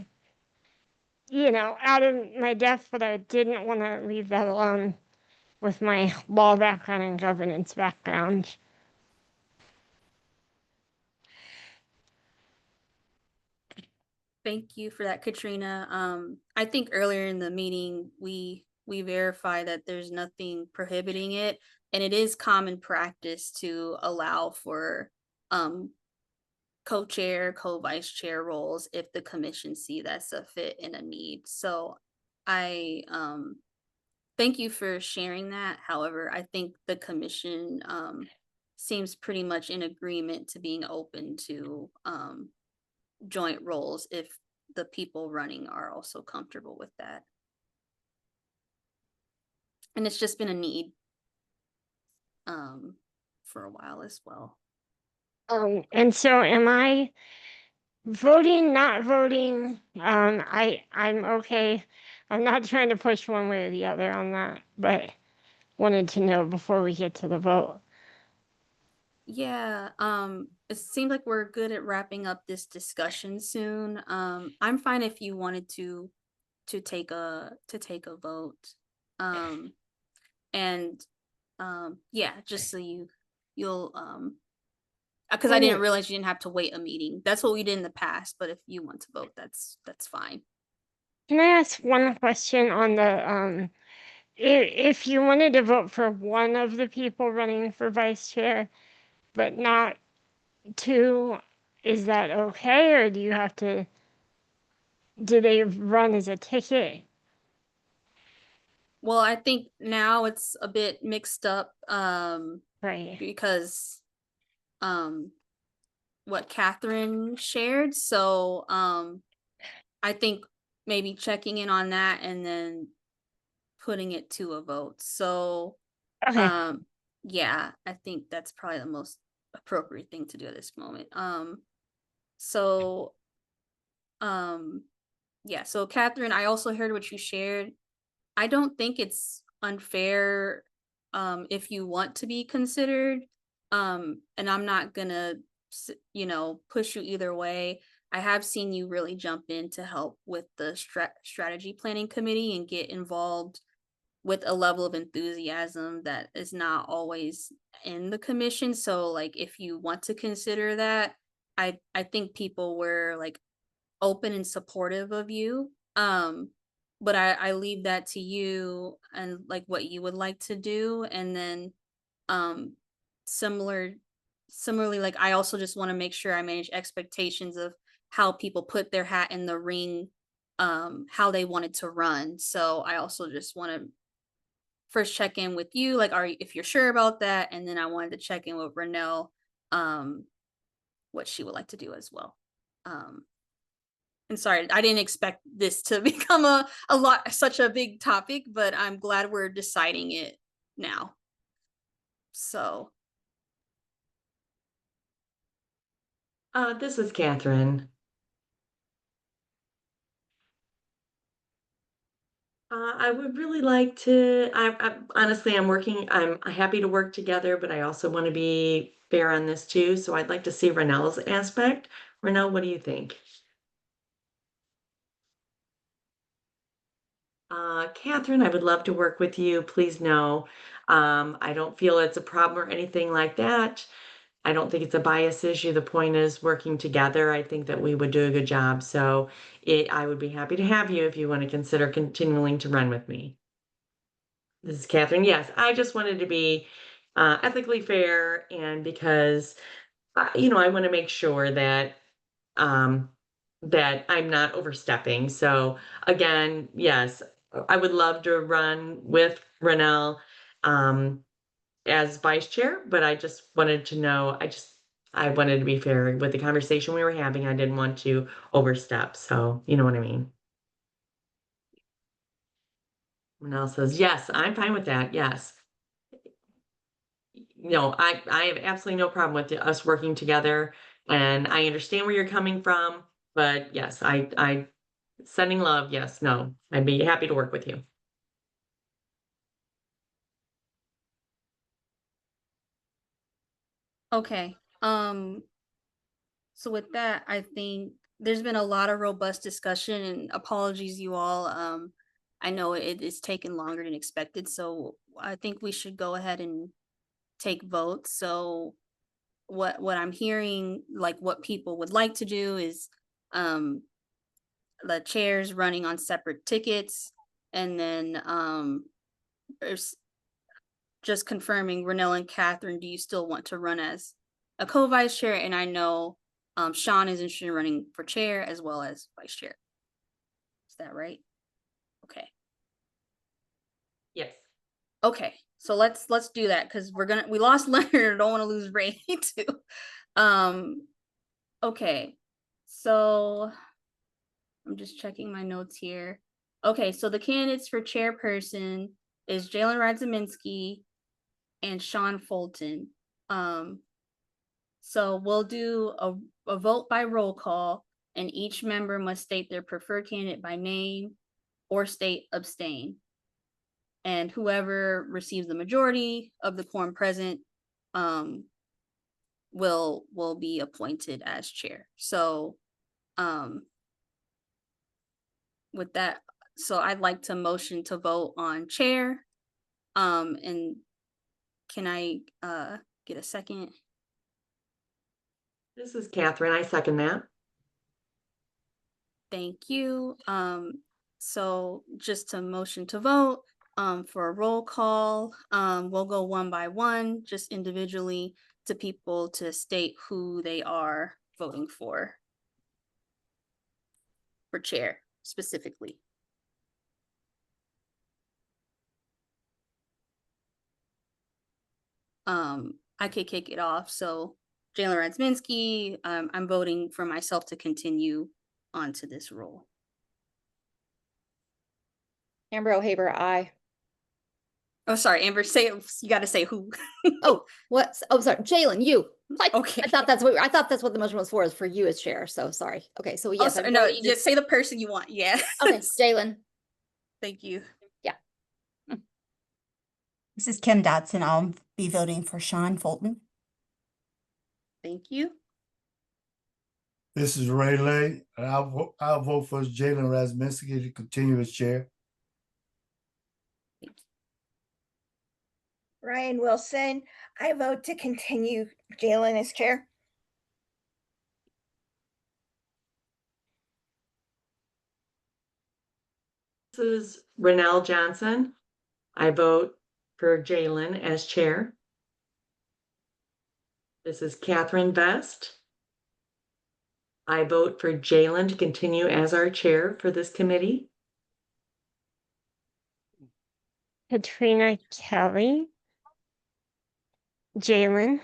my depth, but I didn't want to leave that alone with my law background and governance background. Thank you for that, Katrina. I think earlier in the meeting, we verified that there's nothing prohibiting it, and it is common practice to allow for co-chair, co-vice chair roles if the commission see that's a fit and a need. So I thank you for sharing that. However, I think the commission seems pretty much in agreement to being open to joint roles if the people running are also comfortable with that. And it's just been a need for a while as well. And so am I voting, not voting? I'm okay. I'm not trying to push one way or the other on that, but wanted to know before we get to the vote. Yeah, it seems like we're good at wrapping up this discussion soon. I'm fine if you wanted to take a vote. And yeah, just so you'll because I didn't Mm. realize you didn't have to wait a meeting. That's what we did in the past, but if you want to vote, that's fine. Can I ask one question on the, if you wanted to vote for one of the people running for vice chair, but not two, is that okay, or do you have to, do they run as a ticket? Well, I think now it's a bit mixed up, Right. because, what Catherine shared. So, I think maybe checking in on that and then putting it to a vote. So, Okay. yeah, I think that's probably the most appropriate thing to do at this moment. So, yeah, so Catherine, I also heard what you shared. I don't think it's unfair, if you want to be considered. And I'm not gonna, push you either way. I have seen you really jump in to help with the strategy planning committee and get involved with a level of enthusiasm that is not always in the commission. So like if you want to consider that, I think people were like open and supportive of you. But I leave that to you and like what you would like to do. And then um similarly, like I also just want to make sure I manage expectations of how people put their hat in the ring, how they wanted to run. So I also just want to first check in with you, like if you're sure about that, and then I wanted to check in with Renelle, what she would like to do as well. And sorry, I didn't expect this to become such a big topic, but I'm glad we're deciding it now. So, This is Catherine. I would really like to, honestly, I'm happy to work together, but I also want to be fair on this too. So I'd like to see Renelle's aspect. Renelle, what do you think? Catherine, I would love to work with you. Please know, I don't feel it's a problem or anything like that. I don't think it's a bias issue. The point is working together. I think that we would do a good job. So I would be happy to have you if you want to consider continuing to run with me. This is Catherine. Yes, I just wanted to be ethically fair, and because I want to make sure that um, that I'm not overstepping. So again, yes, I would love to run with Renelle as vice chair, but I just wanted to know. I wanted to be fair with the conversation we were having. I didn't want to overstep. So you know what I mean. Renelle says, yes, I'm fine with that. Yes. No, I have absolutely no problem with us working together, and I understand where you're coming from, but yes, I sending love, yes, no, I'd be happy to work with you. okay. So with that, I think there's been a lot of robust discussion, and apologies you all. I know it is taking longer than expected, so I think we should go ahead and take votes. So what I'm hearing, like what people would like to do is the chairs running on separate tickets, and then there's just confirming Renelle and Catherine, do you still want to run as a co-vice chair? And I know Sean is interested in running for chair as well as vice chair. Is that right? Okay. Yes. Okay. So let's do that because we lost Leonard. I don't want to lose Ray too. Okay. So I'm just checking my notes here. Okay, so the candidates for chairperson is Jalen Radzaminski and Sean Fulton. So we'll do a vote by roll call, and each member must state their preferred candidate by name or state abstain. And whoever receives the majority of the quorum present will be appointed as chair. So with that, so I'd like to motion to vote on chair. And can I get a second? This is Catherine. I second that. Thank you. So just to motion to vote, for a roll call, we'll go one by one, just individually to people to state who they are voting for chair specifically. I could kick it off. So Jalen Radsminski, I'm voting for myself to continue onto this role. Amber O'Haver, aye. Oh, sorry, Amber, say it. You got to say who. Oh, what? Oh, sorry, Jalen, you. Like, Okay. I thought that's what the motion was for, is for you as chair. So sorry. Okay, so Oh, yes, sorry, I'm no, voting just say the person you want. Yeah. okay, Jalen. Thank you. This is Kim Dotson. I'll be voting for Sean Fulton. Thank you. This is Ray Lay, and I'll vote for Jalen Radsminski to continue as chair. Ryan Wilson, I vote to continue Jalen as chair. This is Renelle Johnson. I vote for Jalen as chair. This is Catherine Vest. I vote for Jalen to continue as our chair for this committee. Katrina Kelly. Jalen.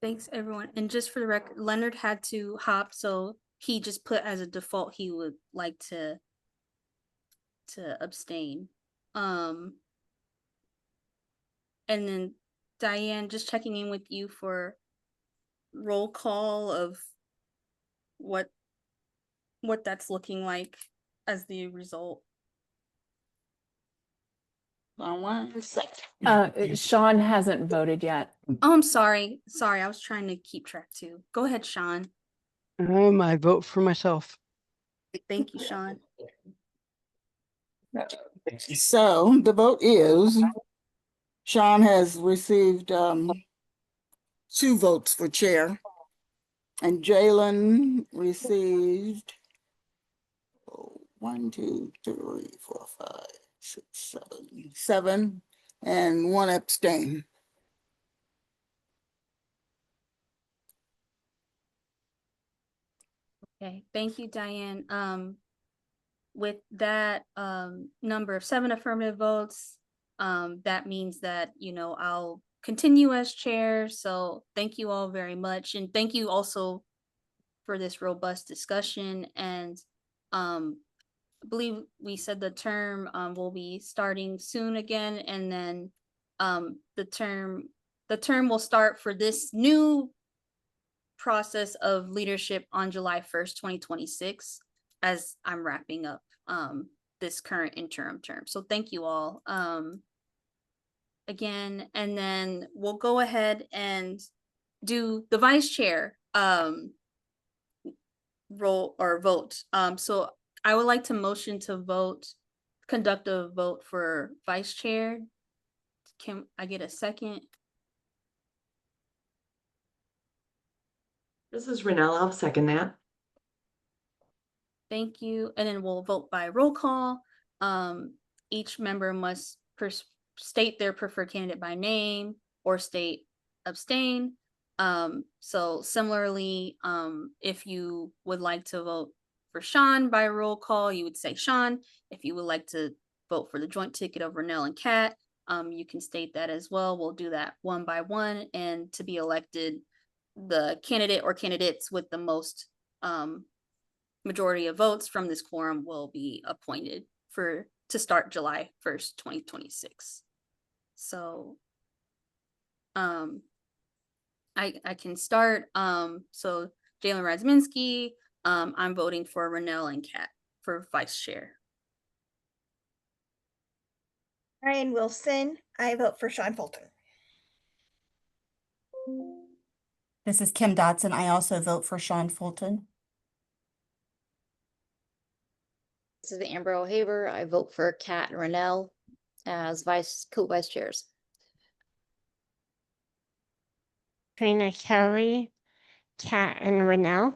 Thanks, everyone. And just for the record, Leonard had to hop, so he just put as a default he would like to abstain. And then Diane, just checking in with you for roll call of what that's looking like as the result. One second. Sean hasn't voted yet. Oh, I'm sorry. Sorry, I was trying to keep track too. Go ahead, Sean. I vote for myself. Thank you, Sean. So the vote is, Sean has received 2 votes for chair, and Jalen received 1, 2, 3, 4, 5, 6, 7, and 1 abstain. Okay, thank you, Diane. With that number of 7 affirmative votes, that means that, you know, I'll continue as chair. So thank you all very much. And thank you also for this robust discussion. And I believe we said the term will be starting soon again. And then the term will start for this new process of leadership on July 1st, 2026, as I'm wrapping up this current interim term. So thank you all again, and then we'll go ahead and do the vice chair roll or vote. So I would like to motion to conduct a vote for vice chair. Can I get a second? This is Renelle. I'll second that. Thank you. And then we'll vote by roll call. Each member must state their preferred candidate by name or state abstain. So similarly, if you would like to vote for Sean by roll call, you would say Sean. If you would like to vote for the joint ticket of Renelle and Kat, you can state that as well. We'll do that one by one, and to be elected, the candidate or candidates with the most majority of votes from this quorum will be appointed to start July 1st, 2026. So I can start. So Jalen Radsminski, I'm voting for Renelle and Kat for vice chair. Ryan Wilson, I vote for Sean Fulton. This is Kim Dotson. I also vote for Sean Fulton. This is Renelle Johnson. I vote for Jalen Radsminski to continue as chair. This is Kim Dotson. I also vote for Sean Fulton. This is the Amber O'Haver. I vote for Kat and Renell as co-vice chairs. Katrina Kelly, Kat and Renell.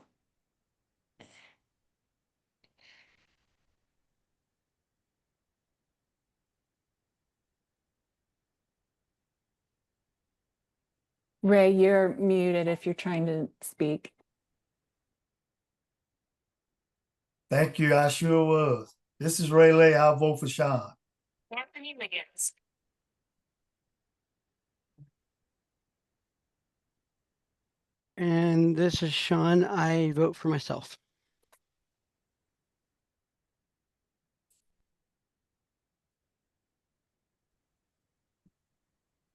Ray, you're muted if you're trying to speak. Thank you. I sure was. This is Ray Lay. I'll vote for Sean. Anthony Miggins. And this is Sean. I vote for myself.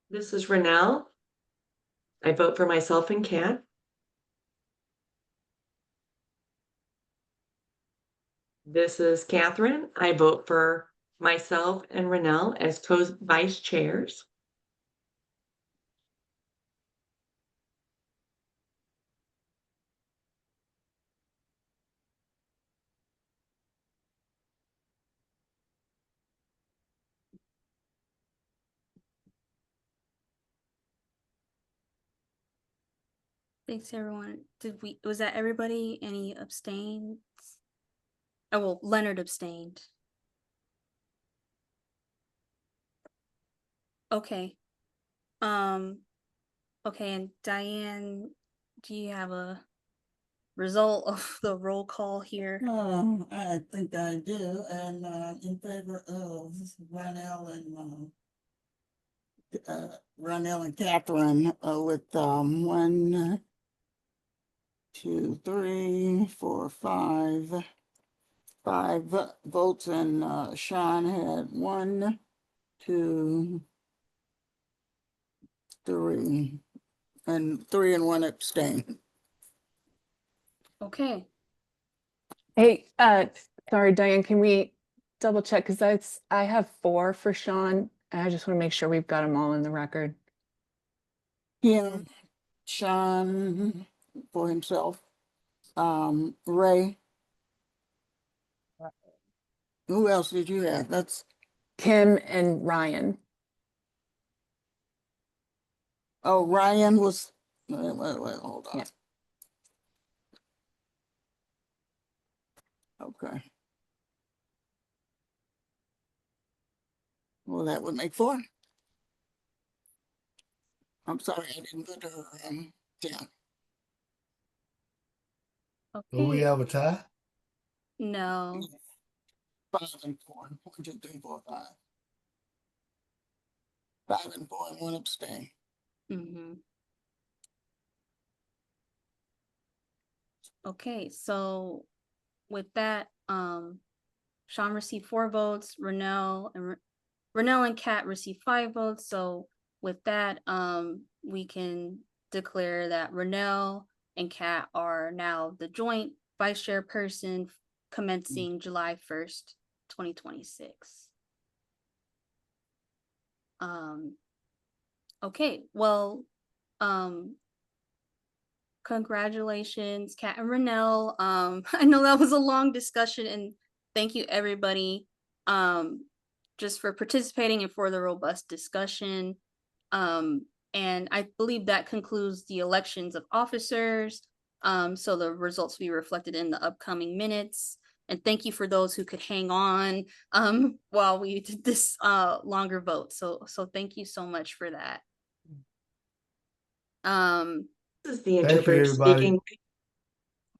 This is Renell. I vote for myself and Kat. This is Catherine. I vote for myself and Renell as co-vice chairs. Thanks, everyone. Was that everybody? Any abstains? Oh, well, Leonard abstained. Okay. Okay, and Diane, do you have a result of the roll call here? I think I do, and in favor of Ronell and Catherine, with 1, 2, 3, 4, 5 votes, and Sean had 1, 2, 3, and 3 and 1 abstain. Okay. Hey, sorry, Diane, can we double check? Because I have 4 for Sean, and I just want to make sure we've got them all in the record. Yeah, Sean for himself. Ray. Who else did you have? That's Kim and Ryan. Oh, Ryan was. Wait, hold on. Yeah. Okay. Well, that would make 4. I'm sorry, I didn't go to her. Yeah. Do we Okay. have a tie? No. 5 and 4. 1, 2, 3, 4, 5. 5 and 4 and 1 abstain. Mm-hmm. Okay, so with that, Sean received 4 votes, Renell and Kat received 5 votes. So with that, we can declare that Renell and Kat are now the joint vice chairperson commencing July 1st, 2026. Okay, well, congratulations, Kat and Renell. I know that was a long discussion, and thank you everybody just for participating and for the robust discussion. And I believe that concludes the elections of officers. So the results will be reflected in the upcoming minutes. And thank you for those who could hang on while we did this longer vote. So thank you so much for that. This is the Thank you, interpreter everybody. speaking.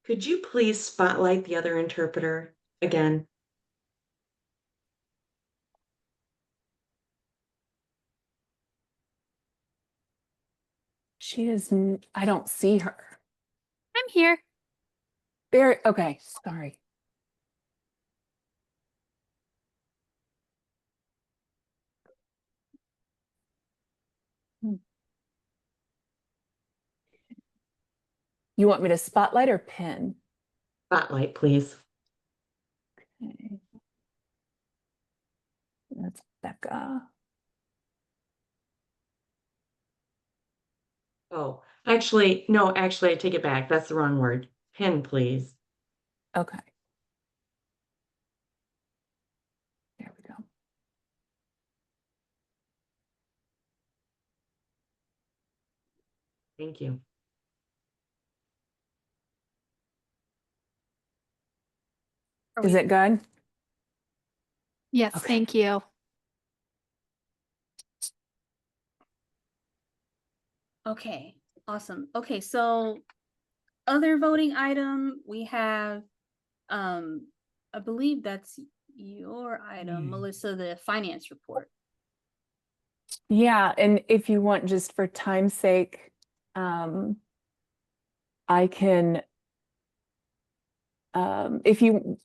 Could you please spotlight the other interpreter again? She is, I don't see her. I'm here. Okay, sorry. You want me to spotlight or pin? Spotlight, please. Okay. That's Becca. Oh, actually, no, actually, I take it back. That's the wrong word. Pin, please. Okay. Thank you. Is it good? Yes, Okay. thank you. Okay, awesome. Okay, so other voting item, we have, I believe that's your item, Melissa, the finance report. Yeah, and if you want, just for time's sake, I can, if you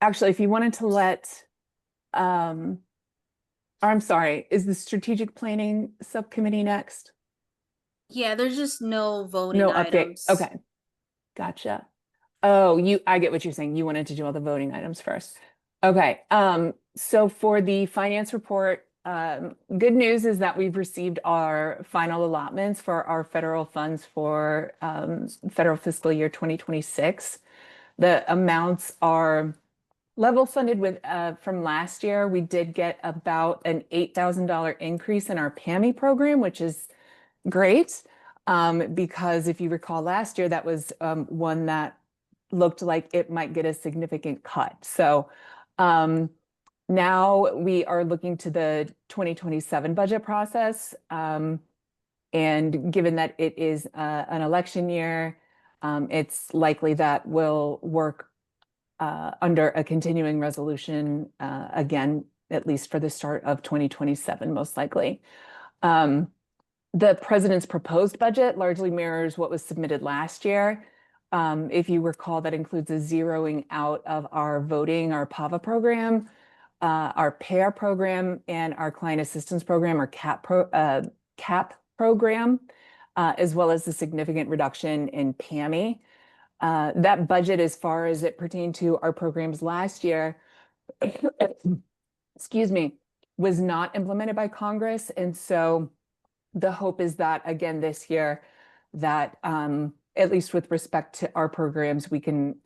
wanted to let, or I'm sorry, is the strategic planning subcommittee next? Yeah, there's just no voting No update. items. Okay, gotcha. Oh, I get what you're saying. You wanted to do all the voting items first. Okay, so for the finance report, good news is that we've received our final allotments for our federal funds for federal fiscal year 2026. The amounts are level funded with from last year. We did get about an $8,000 increase in our PAMI program, which is great. Because if you recall last year, that was one that looked like it might get a significant cut. So now we are looking to the 2027 budget process. And given that it is an election year, it's likely that we'll work under a continuing resolution again, at least for the start of 2027, most likely. The president's proposed budget largely mirrors what was submitted last year. If you recall, that includes a zeroing out of our voting, our PAVA program, our PAIR program, and our client assistance program, or CAP program, as well as the significant reduction in PAMI. That budget, as far as it pertained to our programs last year, excuse me, was not implemented by Congress. And so the hope is that, again, this year, that at least with respect to our programs, we can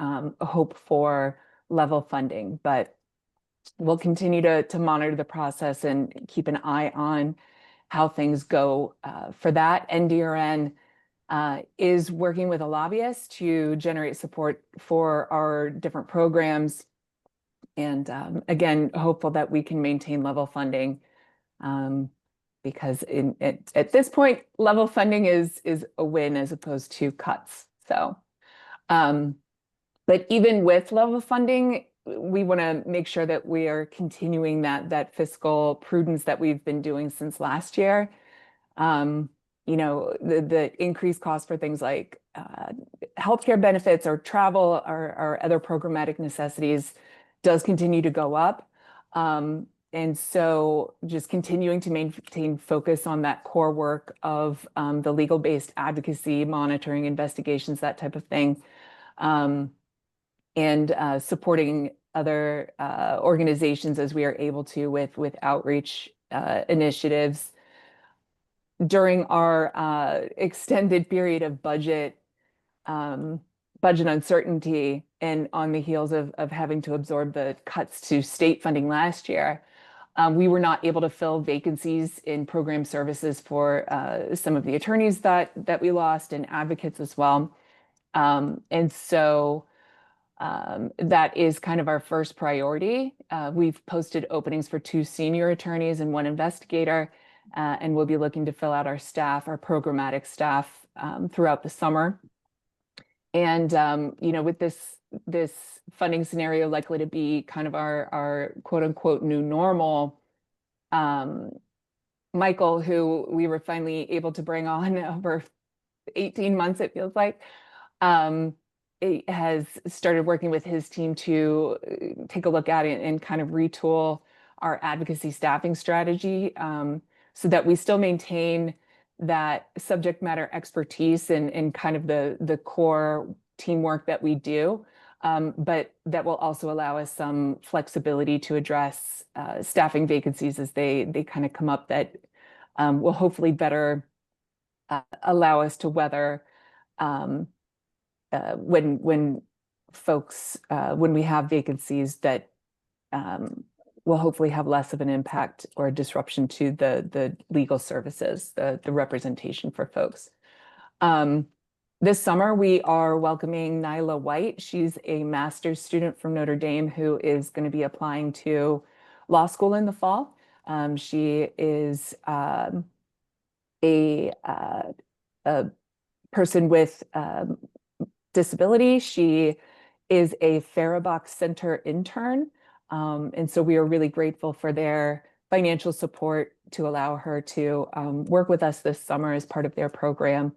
hope for level funding. But we'll continue to monitor the process and keep an eye on how things go for that. NDRN is working with a lobbyist to generate support for our different programs. And again, hopeful that we can maintain level funding. Because at this point, level funding is a win as opposed to cuts. So, but even with level funding, we want to make sure that we are continuing that fiscal prudence that we've been doing since last year. You know, the increased cost for things like healthcare benefits or travel or other programmatic necessities does continue to go up. And so just continuing to maintain focus on that core work of the legal-based advocacy, monitoring, investigations, that type of thing, and supporting other organizations as we are able to with outreach initiatives. During our extended period of budget uncertainty, and on the heels of having to absorb the cuts to state funding last year, we were not able to fill vacancies in program services for some of the attorneys that we lost, and advocates as well. And so that is kind of our first priority. We've posted openings for 2 senior attorneys and 1 investigator, and we'll be looking to fill out our staff, our programmatic staff, throughout the summer. And you know, with this funding scenario likely to be kind of our quote unquote new normal, Michael, who we were finally able to bring on over 18 months, it feels like, has started working with his team to take a look at it and kind of retool our advocacy staffing strategy, so that we still maintain that subject matter expertise and kind of the core teamwork that we do, but that will also allow us some flexibility to address staffing vacancies as they kind of come up, that will hopefully better allow us to weather when we have vacancies that will hopefully have less of an impact or disruption to the legal services, the representation for folks. This summer, we are welcoming Nyla White. She's a master's student from Notre Dame who is going to be applying to law school in the fall. She is a person with disability. She is a Farabox Center intern. And so we are really grateful for their financial support to allow her to work with us this summer as part of their program.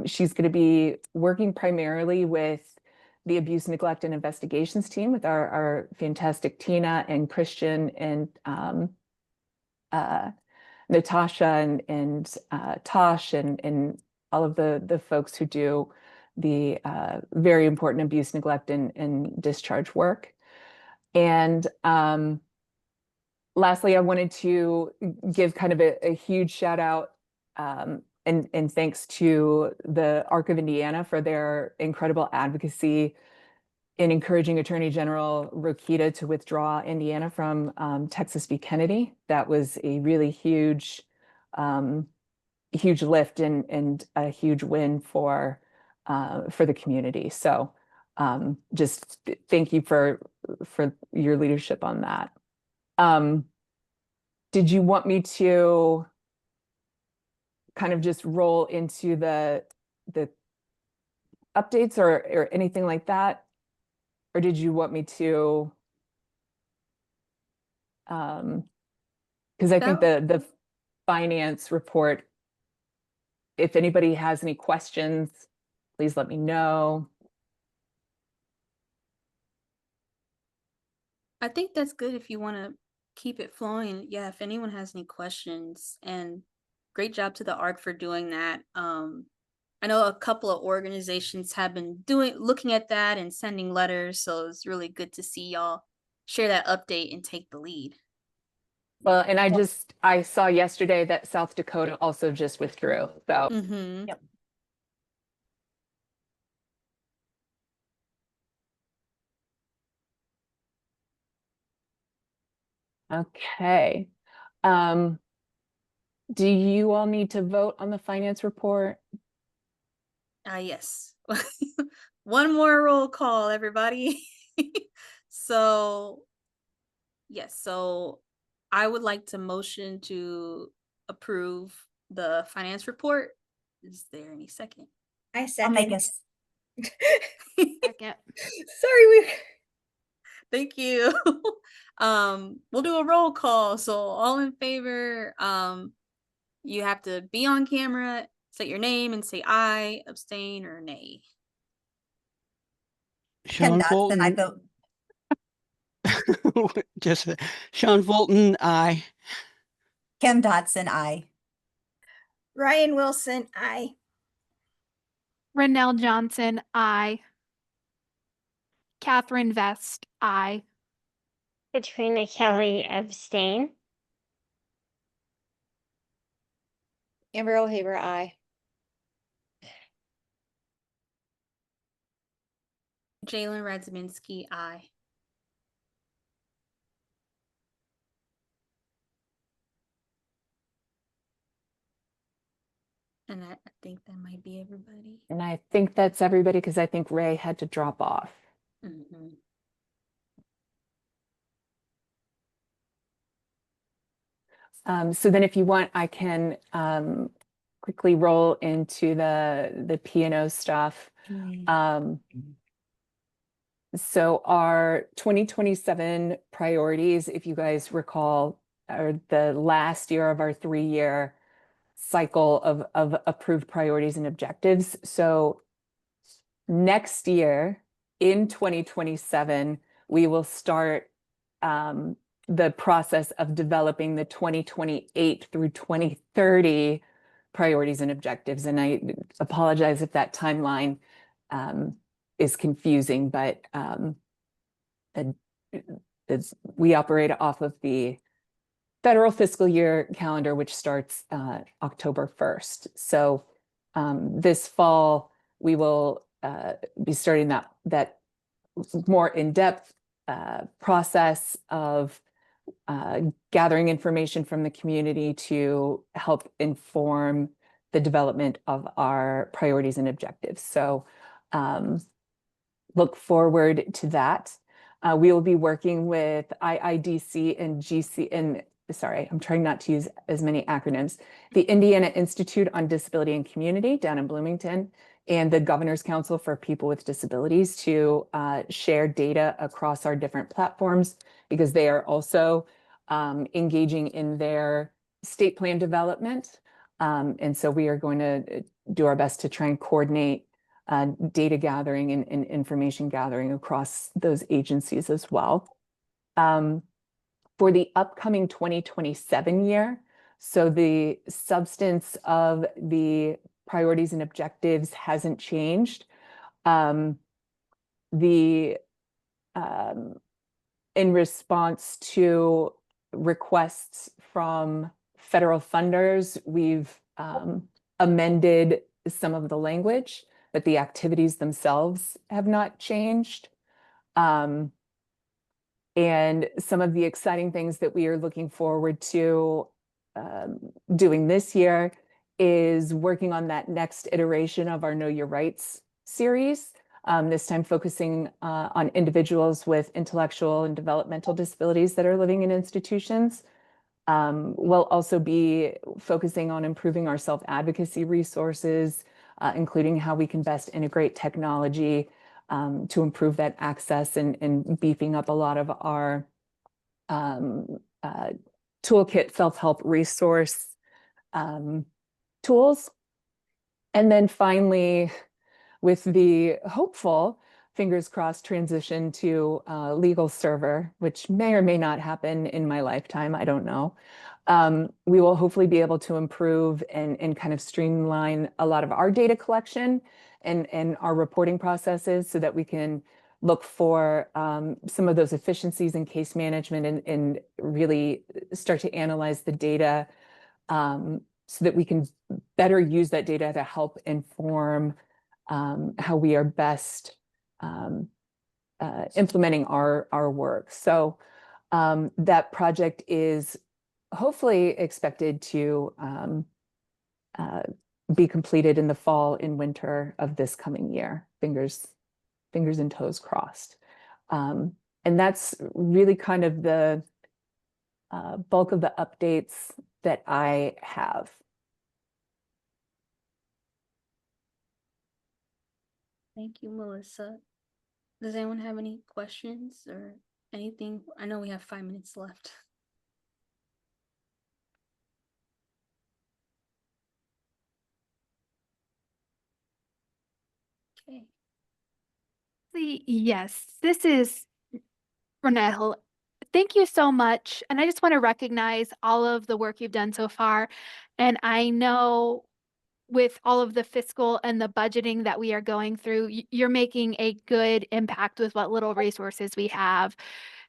She's going to be working primarily with the abuse, neglect, and investigations team with our fantastic Tina and Christian and Natasha and Tosh and all of the folks who do the very important abuse, neglect, and discharge work. And lastly, I wanted to give kind of a huge shout out and thanks to the ARC of Indiana for their incredible advocacy in encouraging Attorney General Rokita to withdraw Indiana from Texas v. Kennedy. That was a really huge lift and a huge win for the community. So just thank you for your leadership on that. Did you want me to kind of just roll into the updates or anything like that? Or did you want me to? Because I think the finance report, if anybody has any questions, please let me know. I think that's good if you want to keep it flowing. Yeah, if anyone has any questions, and great job to the ARC for doing that. I know a couple of organizations have been looking at that and sending letters, so it's really good to see y'all share that update and take the lead. Well, and I saw yesterday that South Dakota also just withdrew. So Yep. Okay. Do you all need to vote on the finance report? Yes. One more roll call, everybody. So, yes, so I would like to motion to approve the finance report. Is there any second? I I'll second. make us. Second. Sorry, Thank you. We'll do a roll call. So all in favor, you have to be on camera, say your name and say aye, abstain, or nay. Ken Sean Dodson, I Fulton, vote. just Sean Fulton, aye. Kim Dodson, I. Ryan Wilson, aye. Renell Johnson, I. Catherine Vest, I. Katrina Kelly, abstain. Amber O'Haver, aye. Jalen Radziminski, aye. And I think that might be everybody. And I think that's everybody because I think Ray had to drop off. Mhm. So then if you want, I can quickly roll into the P&O stuff. So our 2027 priorities, if you guys recall, are the last year of our 3-year cycle of approved priorities and objectives. So next year in 2027, we will start the process of developing the 2028 through 2030 priorities and objectives. And I apologize if that timeline is confusing, but we operate off of the federal fiscal year calendar, which starts October 1st. So this fall, we will be starting that more in-depth process of gathering information from the community to help inform the development of our priorities and objectives. So look forward to that. We will be working with IIDC and GC, and sorry, I'm trying not to use as many acronyms, the Indiana Institute on Disability and Community down in Bloomington, and the Governor's Council for People with Disabilities to share data across our different platforms, because they are also engaging in their state plan development. And so we are going to do our best to try and coordinate data gathering and information gathering across those agencies as well. For the upcoming 2027 year, so the substance of the priorities and objectives hasn't changed. In response to requests from federal funders, we've amended some of the language, but the activities themselves have not changed. And some of the exciting things that we are looking forward to doing this year is working on that next iteration of our Know Your Rights series, this time focusing on individuals with intellectual and developmental disabilities that are living in institutions. We'll also be focusing on improving our self-advocacy resources, including how we can best integrate technology to improve that access, and beefing up a lot of our toolkit self-help resource tools. And then finally, with the hopeful, fingers crossed, transition to legal server, which may or may not happen in my lifetime, I don't know. We will hopefully be able to improve and kind of streamline a lot of our data collection and our reporting processes, so that we can look for some of those efficiencies in case management, and really start to analyze the data so that we can better use that data to help inform how we are best implementing our work. So that project is hopefully expected to be completed in the fall and winter of this coming year. Fingers and toes crossed. And that's really kind of the bulk of the updates that I have. Thank you, Melissa. Does anyone have any questions or anything? I know we have 5 minutes left. Okay. Yes, this is Ronelle. Thank you so much. And I just want to recognize all of the work you've done so far. And I know with all of the fiscal and the budgeting that we are going through, you're making a good impact with what little resources we have.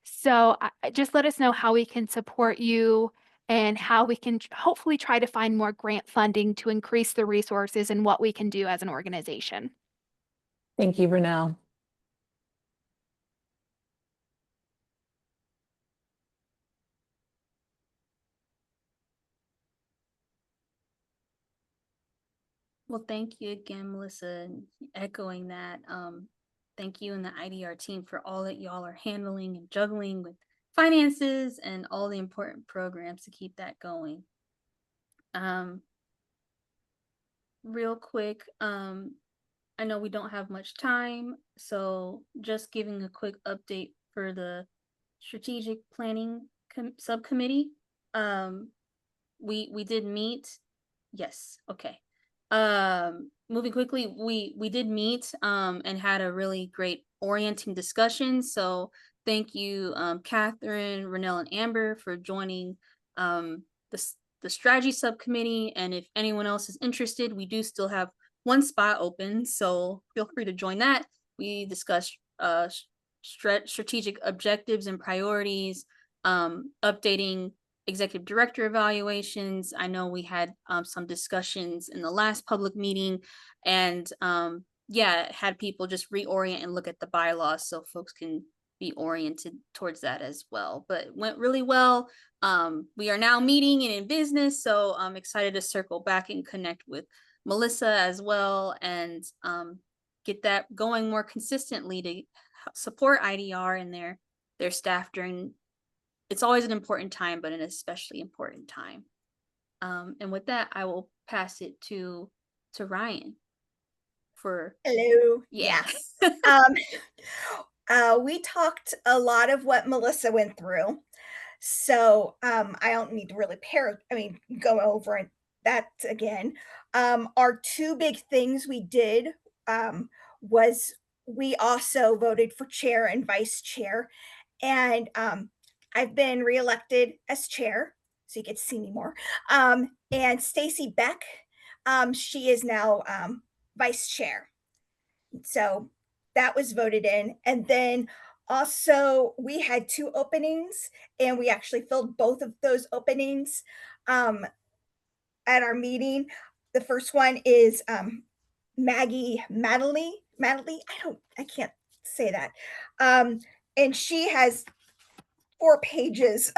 So just let us know how we can support you and how we can hopefully try to find more grant funding to increase the resources and what we can do as an organization. Thank you, Ronelle. Well, thank you again, Melissa, and echoing that. Thank you and the IDR team for all that y'all are handling and juggling with finances and all the important programs to keep that going. Real quick, I know we don't have much time, so just giving a quick update for the strategic planning subcommittee. We did meet. Yes, okay. Moving quickly, we did meet and had a really great orienting discussion. So thank you, Catherine, Ronelle, and Amber for joining the strategy subcommittee. And if anyone else is interested, we do still have 1 spot open, so feel free to join that. We discussed strategic objectives and priorities, updating executive director evaluations. I know we had some discussions in the last public meeting, and yeah, had people just reorient and look at the bylaws so folks can be oriented towards that as well. But it went really well. We are now meeting and in business, so I'm excited to circle back and connect with Melissa as well, and get that going more consistently to support IDR and their staff during. It's always an important time, but an especially important time. And with that, I will pass it to Ryan for. Hello. Yeah. We talked a lot of what Melissa went through. So I don't need to really go over that again. Our two big things we did was we also voted for chair and vice chair. And I've been reelected as chair, so you get to see me more. And Stacy Beck, she is now vice chair. So that was voted in. And then also we had 2 openings, and we actually filled both of those openings at our meeting. The first one is Maggie Madeley. I can't say that. And she has 4 pages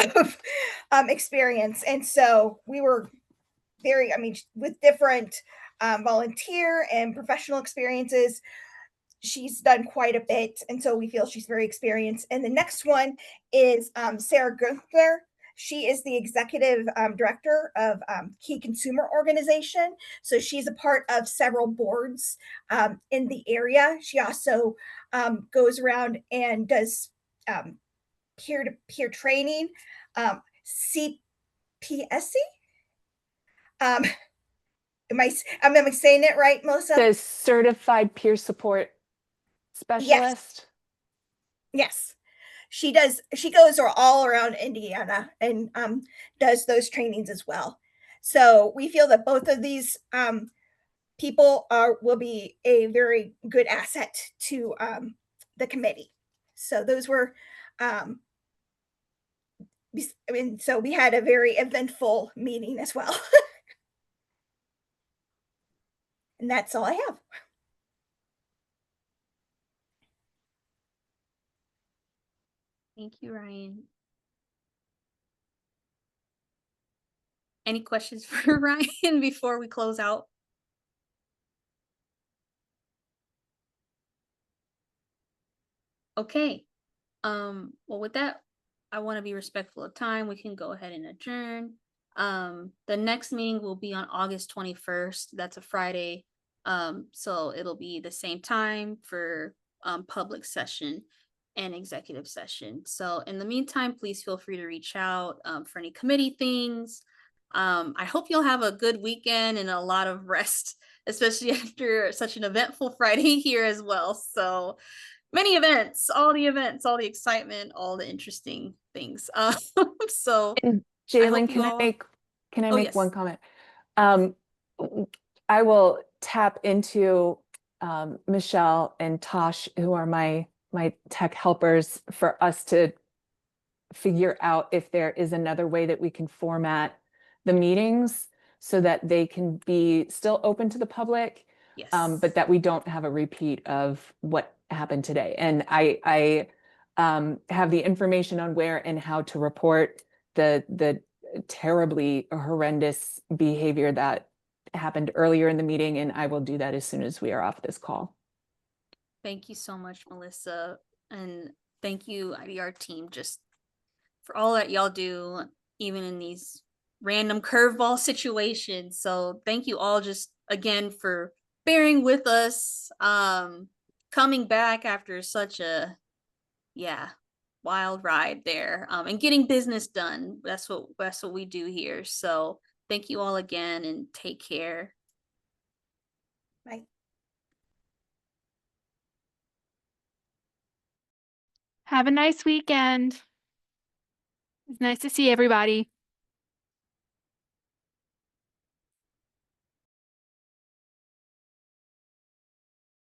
of experience. And so we were with different volunteer and professional experiences, she's done quite a bit. And so we feel she's very experienced. And the next one is Sarah Gunther. She is the executive director of Key Consumer Organization. So she's a part of several boards in the area. She also goes around and does peer-to-peer training, CPSC. Am I saying it right, Melissa? The certified peer support specialist. Yes. She does. She goes all around Indiana and does those trainings as well. So we feel that both of these people will be a very good asset to the committee. So those were, so we had a very eventful meeting as well. And that's all I have. Thank you, Ryan. Any questions for Ryan before we close out? Okay. Well, with that, I want to be respectful of time. We can go ahead and adjourn. The next meeting will be on August 21st. That's a Friday. So it'll be the same time for public session and executive session. So in the meantime, please feel free to reach out for any committee things. I hope you'll have a good weekend and a lot of rest, especially after such an eventful Friday here as well. So many events, all the excitement, all the interesting things. So And I Jalen, hope can you I all- make Oh, yes. one comment? I will tap into Michelle and Tosh, who are my tech helpers, for us to figure out if there is another way that we can format the meetings so that they can be still open to the public, Yes. but that we don't have a repeat of what happened today. And I have the information on where and how to report the terribly horrendous behavior that happened earlier in the meeting, and I will do that as soon as we are off this call. Thank you so much, Melissa. And thank you, IDR team, just for all that y'all do, even in these random curveball situations. So thank you all just again for bearing with us, coming back after such a, wild ride there, and getting business done. That's what we do here. So thank you all again and take care. Bye. Have a nice weekend. It's nice to see everybody.